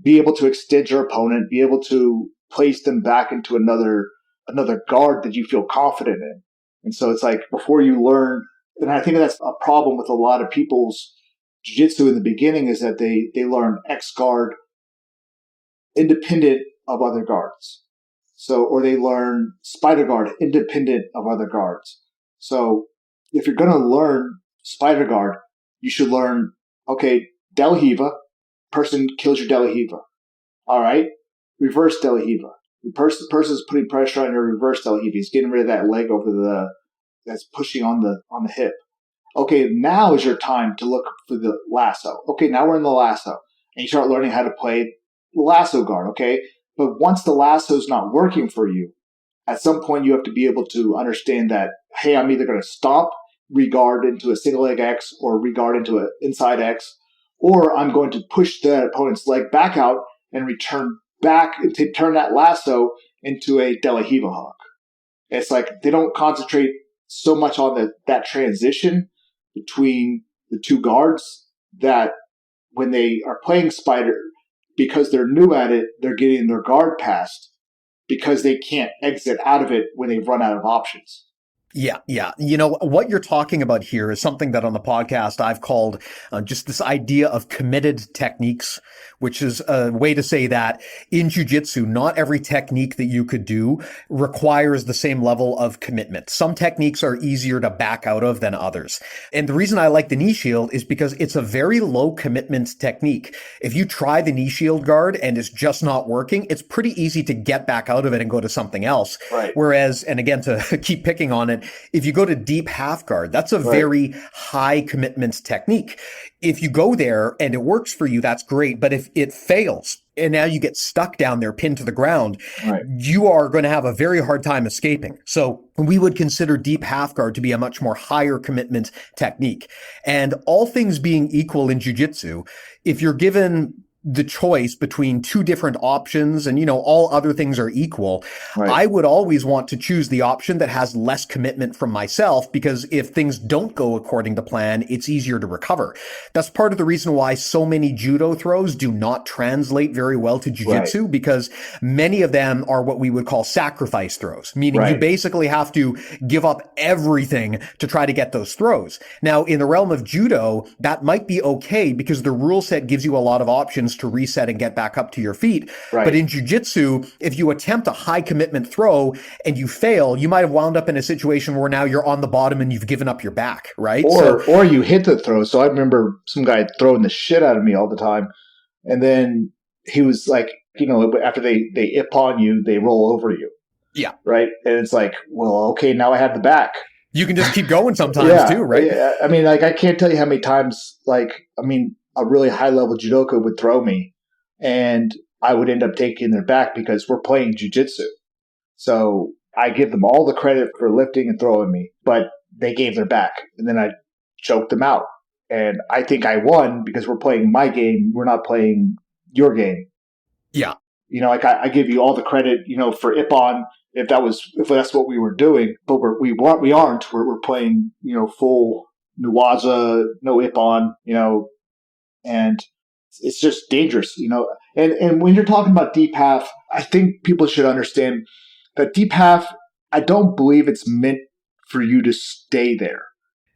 Be able to extend your opponent, be able to place them back into another guard that you feel confident in. And so it's like before you learn, and I think that's a problem with a lot of people's jiu-jitsu in the beginning, is that they learn X guard independent of other guards. So, or they learn spider guard independent of other guards. So if you're going to learn spider guard, you should learn, okay, De La Hiva, person kills your De La Hiva. All right, reverse De La Hiva. The person's putting pressure on your reverse De La Hiva. He's getting rid of that leg over that's pushing on the hip. Okay, now is your time to look for the lasso. Okay, now we're in the lasso. And you start learning how to play the lasso guard, okay? But once the lasso is not working for you, at some point you have to be able to understand that, hey, I'm either going to stop, regard into a single leg X or regard into an inside X, or I'm going to push the opponent's leg back out and return back to turn that lasso into a De La Hiva hook. It's like they don't concentrate so much on that transition between the 2 guards that when they are playing spider, because they're new at it, they're getting their guard passed because they can't exit out of it when they've run out of options. Yeah. What you're talking about here is something that on the podcast I've called just this idea of committed techniques, which is a way to say that in jiu-jitsu, not every technique that you could do requires the same level of commitment. Some techniques are easier to back out of than others. And the reason I like the knee shield is because it's a very low commitment technique. If you try the knee shield guard and it's just not working, it's pretty easy to get back out of it and go to something else. Right. Whereas, and again, to keep picking on it, if you go to deep half guard, that's a very high commitment technique. If you go there and it works for you, that's great. But if it fails and now you get stuck down there pinned to the ground, you are going to have a very hard time escaping. So we would consider deep half guard to be a much more higher commitment technique. And all things being equal in jiu-jitsu, if you're given the choice between 2 different options and, all other things are equal, I would always want to choose the option that has less commitment from myself, because if things don't go according to plan, it's easier to recover. That's part of the reason why so many judo throws do not translate very well to jiu-jitsu, because many of them are what we would call sacrifice throws, meaning you basically have to give up everything to try to get those throws. Now, in the realm of judo, that might be okay because the rule set gives you a lot of options to reset and get back up to your feet. Right. But in jiu-jitsu, if you attempt a high commitment throw and you fail, you might have wound up in a situation where now you're on the bottom and you've given up your back, right? Or you hit the throw. So I remember some guy throwing the shit out of me all the time. And then he was like, after they ip on you, they roll over you. Yeah. Right. And it's like, well, okay, now I have the back. You can just keep going sometimes too, right? Yeah. I mean, like, I can't tell you how many times, a really high level judoka would throw me and I would end up taking their back because we're playing jiu-jitsu. So I give them all the credit for lifting and throwing me, but they gave their back and then I choked them out. And I think I won because we're playing my game. We're not playing your game. Yeah. I give you all the credit, for Ippon, if that's what we were doing, but we aren't. We're playing, full Nuwaza, no Ippon, and it's just dangerous, And when you're talking about deep half, I think people should understand that deep half, I don't believe it's meant for you to stay there.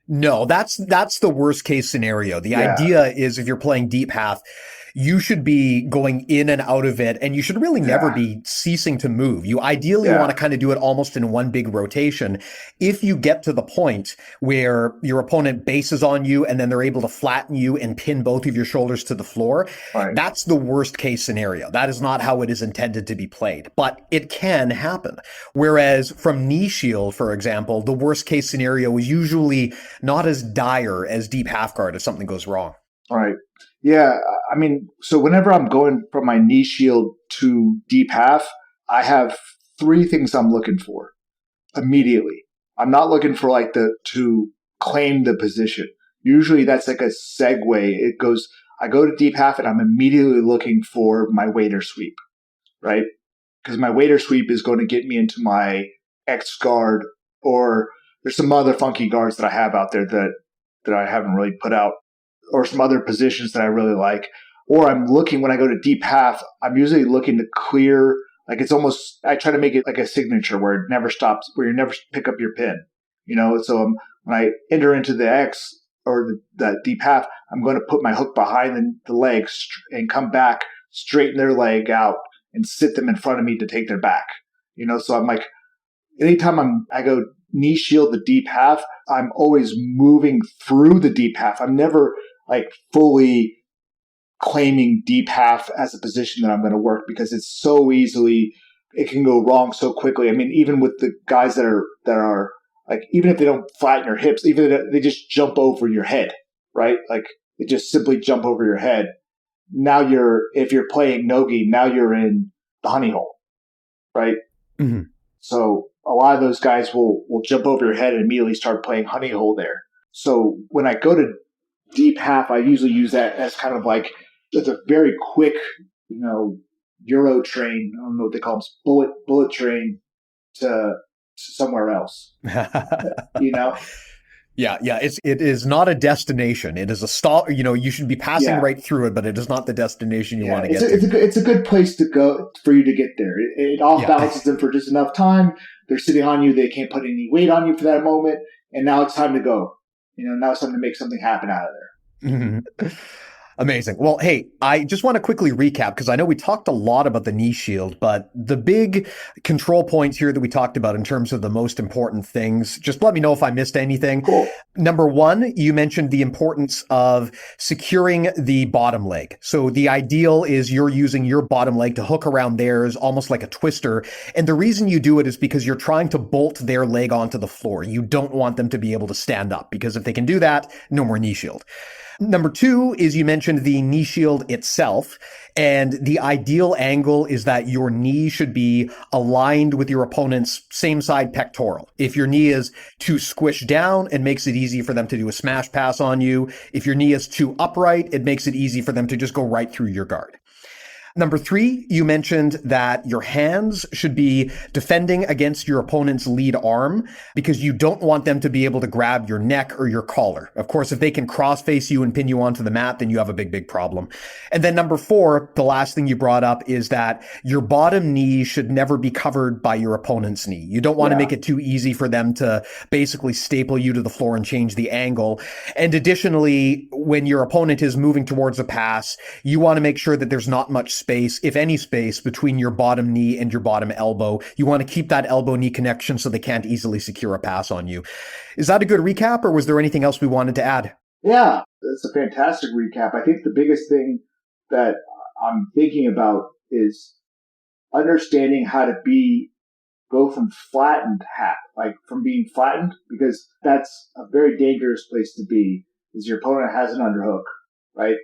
No, that's the worst case scenario. The idea is if you're playing deep half, you should be going in and out of it, and you should really never be ceasing to move. You ideally want to kind of do it almost in one big rotation. If you get to the point where your opponent bases on you and then they're able to flatten you and pin both of your shoulders to the floor, that's the worst case scenario. That is not how it is intended to be played, but it can happen. Whereas from knee shield, for example, the worst case scenario is usually not as dire as deep half guard if something goes wrong. All right. Yeah, I mean, so whenever I'm going from my knee shield to deep half, I have 3 things I'm looking for immediately. I'm not looking for to claim the position. Usually that's like a segue. I go to deep half and I'm immediately looking for my waiter sweep, right? Because my waiter sweep is going to get me into my X guard, or there's some other funky guards that I have out there that I haven't really put out, or some other positions that I really like. Or I'm looking, when I go to deep half, I'm usually looking to clear, it's almost, I try to make it like a signature where it never stops, where you never pick up your pin, So when I enter into the X or the deep half, I'm going to put my hook behind the legs and come back, straighten their leg out and sit them in front of me to take their back, So I'm like, anytime I go knee shield the deep half, I'm always moving through the deep half. I'm never fully claiming deep half as a position that I'm going to work, because it's so easily, it can go wrong so quickly. I mean, even with the guys that are even if they don't flatten your hips, even if they just jump over your head, right? They just simply jump over your head. Now if you're playing nogi, now you're in the honey hole, right? Mm-hmm. So a lot of those guys will jump over your head and immediately start playing honey hole there. So when I go to deep half, I usually use that as kind of it's a very quick, Euro train. I don't know what they call them, bullet train to somewhere else. Yeah. It is not a destination. It is a stop. You should be passing right through it, but it is not the destination you want to get to. It's a good place to go for you to get there. It off balances them for just enough time. They're sitting on you. They can't put any weight on you for that moment. And now it's time to go. Now it's time to make something happen out of there. Mm-hmm. Amazing. Well, hey, I just want to quickly recap, because I know we talked a lot about the knee shield, but the big control points here that we talked about in terms of the most important things, just let me know if I missed anything. Cool. Number 1, you mentioned the importance of securing the bottom leg. So the ideal is you're using your bottom leg to hook around theirs, almost like a twister. And the reason you do it is because you're trying to bolt their leg onto the floor. You don't want them to be able to stand up, because if they can do that, no more knee shield. Number 2 is you mentioned the knee shield itself, and the ideal angle is that your knee should be aligned with your opponent's same side pectoral. If your knee is too squished down, it makes it easy for them to do a smash pass on you. If your knee is too upright, it makes it easy for them to just go right through your guard. Number 3, you mentioned that your hands should be defending against your opponent's lead arm because you don't want them to be able to grab your neck or your collar. Of course, if they can cross-face you and pin you onto the mat, then you have a big, big problem. And then number 4, the last thing you brought up is that your bottom knee should never be covered by your opponent's knee. You don't want to make it too easy for them to basically staple you to the floor and change the angle. And additionally, when your opponent is moving towards a pass, you want to make sure that there's not much space, if any space, between your bottom knee and your bottom elbow. You want to keep that elbow-knee connection so they can't easily secure a pass on you. Is that a good recap, or was there anything else we wanted to add? Yeah, that's a fantastic recap. I think the biggest thing that I'm thinking about is understanding how to go from flattened half, like from being flattened, because that's a very dangerous place to be, is your opponent has an underhook, right?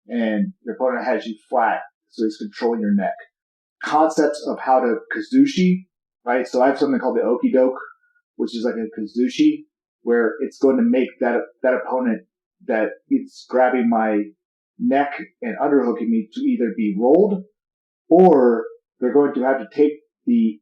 And your opponent has you flat, so he's controlling your neck. Concepts of how to kazushi, right? So I have something called the okidoke, which is like a kazushi, where it's going to make that opponent that is grabbing my neck and underhooking me to either be rolled, or they're going to have to take the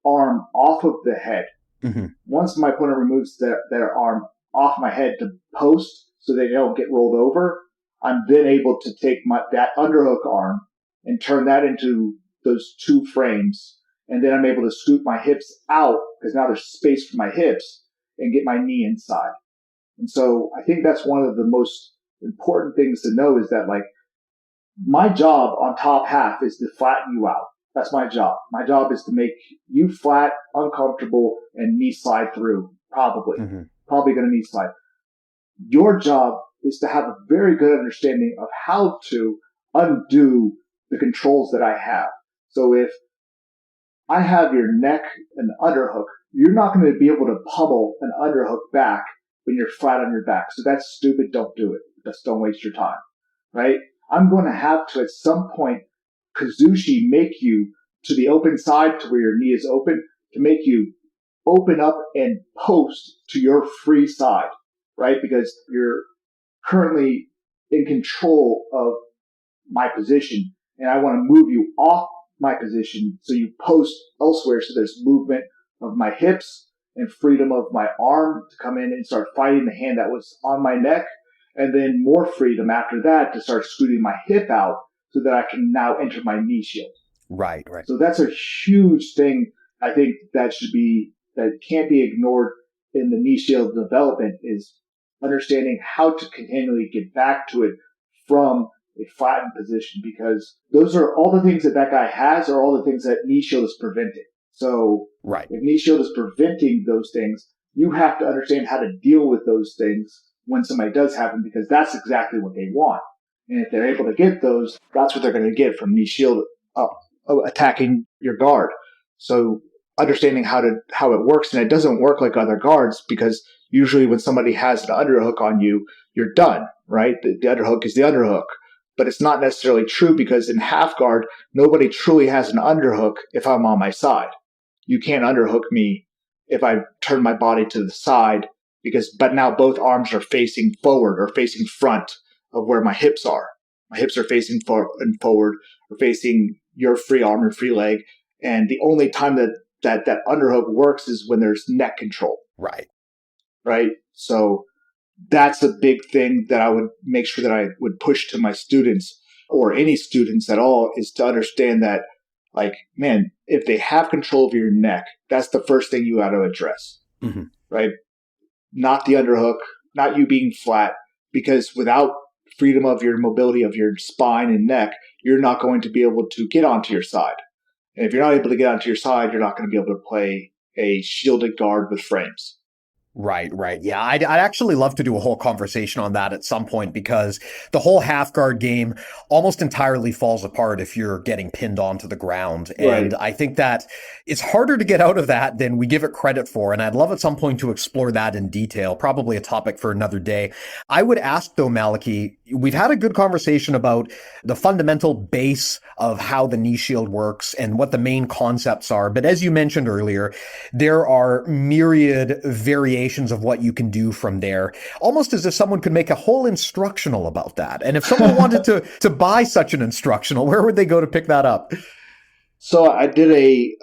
arm off of the head. Mm-hmm. Once my opponent removes their arm off my head to post so they don't get rolled over, I'm then able to take that underhook arm and turn that into those 2 frames. And then I'm able to scoop my hips out because now there's space for my hips and get my knee inside. And so I think that's one of the most important things to know is that, like, my job on top half is to flatten you out. That's my job. My job is to make you flat, uncomfortable, and knee slide through. Probably going to knee slide. Your job is to have a very good understanding of how to undo the controls that I have. So if I have your neck and underhook, you're not going to be able to pummel an underhook back when you're flat on your back. So that's stupid. Don't do it. Just don't waste your time, right? I'm going to have to, at some point, kazushi make you to the open side to where your knee is open, to make you open up and post to your free side, right? Because you're currently in control of my position, and I want to move you off my position so you post elsewhere, so there's movement of my hips and freedom of my arm to come in and start fighting the hand that was on my neck, and then more freedom after that to start scooting my hip out so that I can now enter my knee shield. Right. So that's a huge thing. I think that can't be ignored in the knee shield development, is understanding how to continually get back to it from a flattened position, because those are all the things that guy has, are all the things that knee shield is preventing. So if knee shield is preventing those things, you have to understand how to deal with those things when somebody does have them, because that's exactly what they want. And if they're able to get those, that's what they're going to get from knee shield attacking your guard. So understanding how it works, and it doesn't work like other guards, because usually when somebody has an underhook on you, you're done, right? The underhook is the underhook. But it's not necessarily true, because in half guard, nobody truly has an underhook if I'm on my side. You can't underhook me if I turn my body to the side, but now both arms are facing forward or facing front of where my hips are. My hips are facing forward or facing your free arm or free leg. And the only time that underhook works is when there's neck control. Right. So that's a big thing that I would make sure that I would push to my students, or any students at all, is to understand that, like, man, if they have control of your neck, that's the first thing you got to address, right? Not the underhook, not you being flat, because without freedom of your mobility of your spine and neck, you're not going to be able to get onto your side. And if you're not able to get onto your side, you're not going to be able to play a shielded guard with frames. Right. Yeah, I'd actually love to do a whole conversation on that at some point, because the whole half guard game almost entirely falls apart if you're getting pinned onto the ground. And I think that it's harder to get out of that than we give it credit for. And I'd love at some point to explore that in detail, probably a topic for another day. I would ask though, Malachy, we've had a good conversation about the fundamental base of how the knee shield works and what the main concepts are. But as you mentioned earlier, there are myriad variations combinations of what you can do from there, almost as if someone could make a whole instructional about that. And if someone wanted to buy such an instructional, where would they go to pick that up? So I did a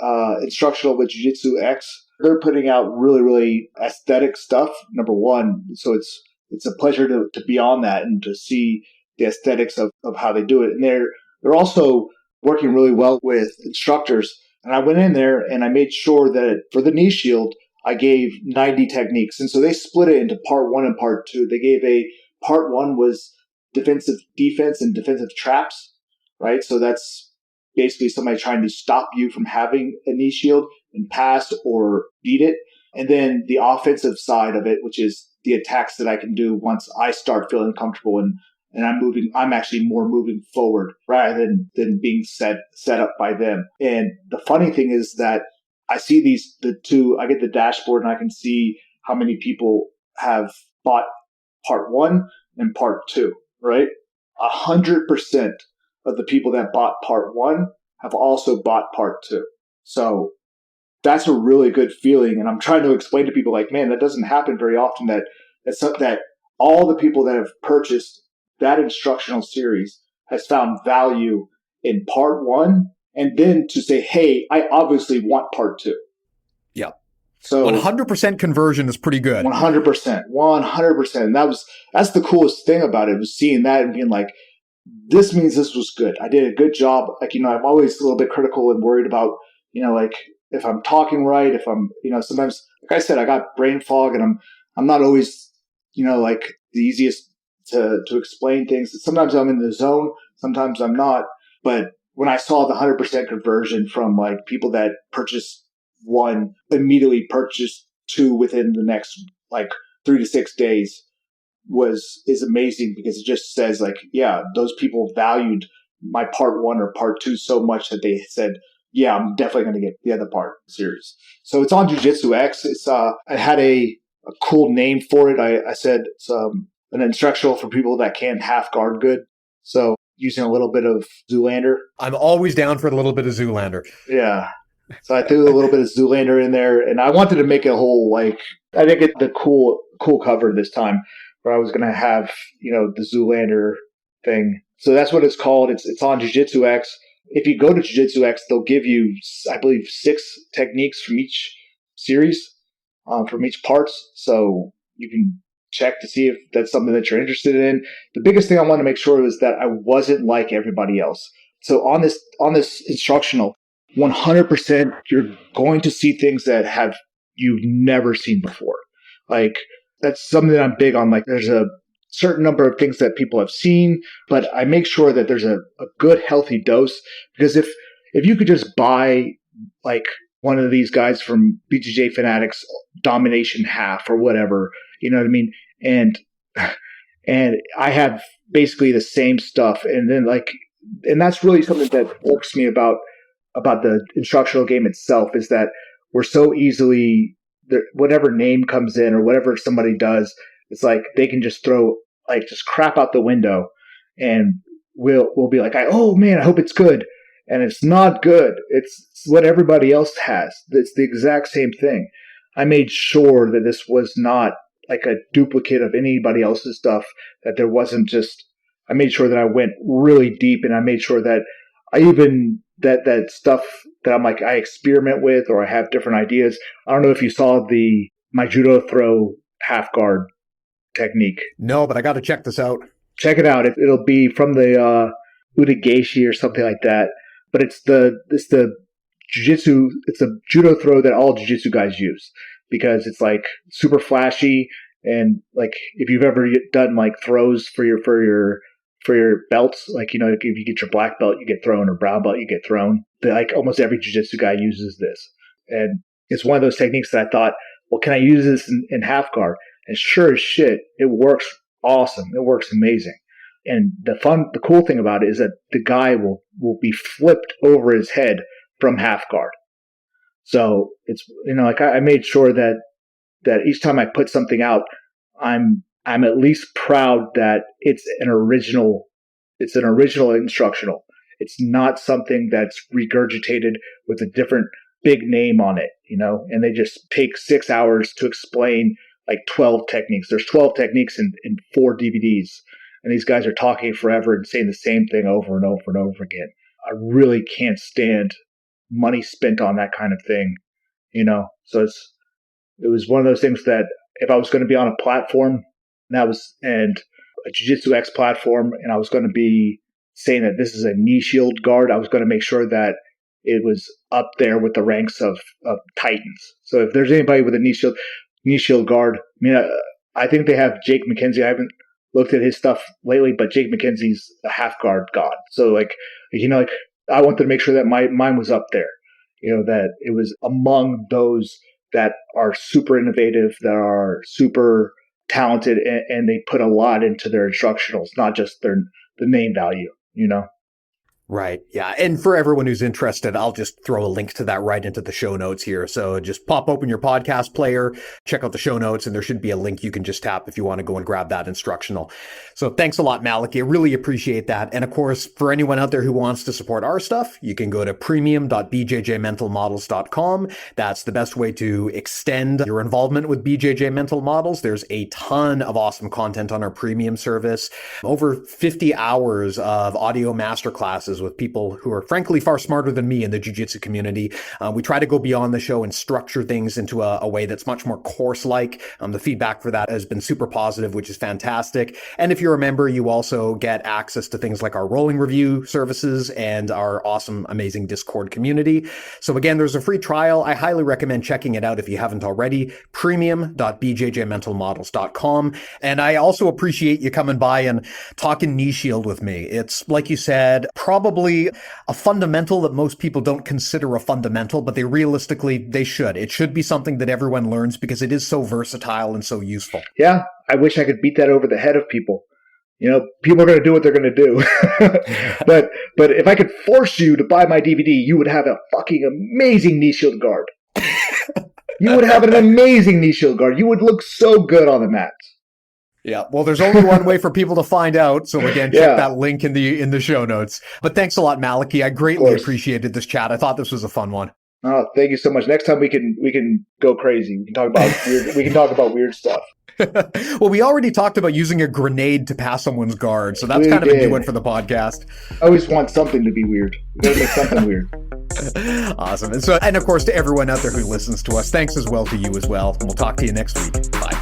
instructional with Jiu Jitsu X. They're putting out really, really aesthetic stuff, number one. So it's a pleasure to be on that and to see the aesthetics of how they do it. And they're also working really well with instructors. And I went in there and I made sure that for the knee shield, I gave 90 techniques. And so they split it into part 1 and part 2. They gave part 1 was defense and defensive traps, right? So that's basically somebody trying to stop you from having a knee shield and pass or beat it. And then the offensive side of it, which is the attacks that I can do once I start feeling comfortable and I'm actually more moving forward rather than being set up by them. And the funny thing is that I see I get the dashboard and I can see how many people have bought part 1 and part 2, right? 100% of the people that bought part 1 have also bought part 2. So that's a really good feeling. And I'm trying to explain to people like, man, that doesn't happen very often that all the people that have purchased that instructional series has found value in part 1 and then to say, hey, I obviously want part 2. Yeah. So 100% conversion is pretty good. 100%. And that's the coolest thing about it, was seeing that and being like, this means this was good. I did a good job. Like, I'm always a little bit critical and worried about, like if I'm talking right, if I'm, sometimes, like I said, I got brain fog and I'm not always, like the easiest to explain things. Sometimes I'm in the zone, sometimes I'm not. But when I saw the 100% conversion from like people that purchased 1, immediately purchased 2 within the next like 3 to 6 days is amazing, because it just says like, yeah, those people valued my part 1 or part 2 so much that they said, yeah, I'm definitely going to get the other part series. So it's on Jiu Jitsu X. It's I had a cool name for it. I said it's an instructional for people that can't half guard good. So using a little bit of Zoolander. I'm always down for a little bit of Zoolander. Yeah. So I threw a little bit of Zoolander in there, and I wanted to make a whole, like, I think it's the cool cover this time, where I was going to have, the Zoolander thing. So that's what it's called. It's on Jiu Jitsu X. If you go to Jiu Jitsu X, they'll give you, I believe, 6 techniques from each series, from each parts. So you can check to see if that's something that you're interested in. The biggest thing I wanted to make sure was that I wasn't like everybody else. So on this instructional, 100% you're going to see things that you've never seen before. Like, that's something that I'm big on. Like, there's a certain number of things that people have seen, but I make sure that there's a good, healthy dose. Because if you could just buy like one of these guys from BJJ Fanatics Domination Half or whatever, you know what I mean? And I have basically the same stuff. And then and that's really something that irks me about the instructional game itself, is that we're so easily, whatever name comes in or whatever somebody does, it's like they can just throw just crap out the window, and we'll be like, oh man, I hope it's good. And it's not good. It's what everybody else has. It's the exact same thing. I made sure that this was not like a duplicate of anybody else's stuff, that there wasn't I made sure that I went really deep, and I made sure that I even, that stuff that I'm like, I experiment with, or I have different ideas. I don't know if you saw my judo throw half guard technique. No, but I got to check this out. Check it out. It'll be from the Udageishi or something like that. But it's the jiu-jitsu, it's a judo throw that all jiu-jitsu guys use, because it's like super flashy. And like, if you've ever done like throws for your belts, like, if you get your black belt, you get thrown, or brown belt, you get thrown. Like, almost every jiu-jitsu guy uses this. And it's one of those techniques that I thought, well, can I use this in half guard? And sure as shit, it works awesome. It works amazing. And the cool thing about it is that the guy will be flipped over his head from half guard. So it's, I made sure that each time I put something out, I'm at least proud that it's an original instructional. It's not something that's regurgitated with a different big name on it, and they just take 6 hours to explain like 12 techniques. There's 12 techniques in 4 DVDs. And these guys are talking forever and saying the same thing over and over and over again. I really can't stand money spent on that kind of thing, So it was one of those things that if I was going to be on a platform and a Jiu-Jitsu X platform, and I was going to be saying that this is a knee shield guard, I was going to make sure that it was up there with the ranks of Titans. So if there's anybody with a knee shield guard, I think they have Jake McKenzie. I haven't looked at his stuff lately, but Jake McKenzie's a half guard god. So I wanted to make sure that mine was up there, that it was among those that are super innovative, that are super talented, and they put a lot into their instructionals, not just the name value, Right. Yeah. And for everyone who's interested, I'll just throw a link to that right into the show notes here. So just pop open your podcast player, check out the show notes, and there should be a link you can just tap if you want to go and grab that instructional. So thanks a lot, Malachy. I really appreciate that. And of course, for anyone out there who wants to support our stuff, you can go to premium.bjjmentalmodels.com. That's the best way to extend your involvement with BJJ Mental Models. There's a ton of awesome content on our premium service, over 50 hours of audio masterclasses with people who are frankly far smarter than me in the jiu-jitsu community. We try to go beyond the show and structure things into a way that's much more course-like. The feedback for that has been super positive, which is fantastic. And if you're a member, you also get access to things like our rolling review services and our awesome, amazing Discord community. So again, there's a free trial. I highly recommend checking it out if you haven't already. Premium.bjjmentalmodels.com. And I also appreciate you coming by and talking knee shield with me. It's, like you said, probably a fundamental that most people don't consider a fundamental, but they should. It should be something that everyone learns because it is so versatile and so useful. Yeah, I wish I could beat that over the head of people. People are going to do what they're going to do. but if I could force you to buy my DVD, you would have a fucking amazing knee shield guard. You would have an amazing knee shield guard. You would look so good on the mat. Yeah, well, there's only one way for people to find out. So again, check that link in the show notes. But thanks a lot, Malachy. I greatly appreciated this chat. I thought this was a fun one. Oh, thank you so much. Next time we can go crazy. We can talk about weird stuff. Well, we already talked about using a grenade to pass someone's guard, so that's kind of a new one for the podcast. I always want something to be weird. We gotta make something weird. Awesome. And of course, to everyone out there who listens to us, thanks as well to you as well. And we'll talk to you next week. Bye.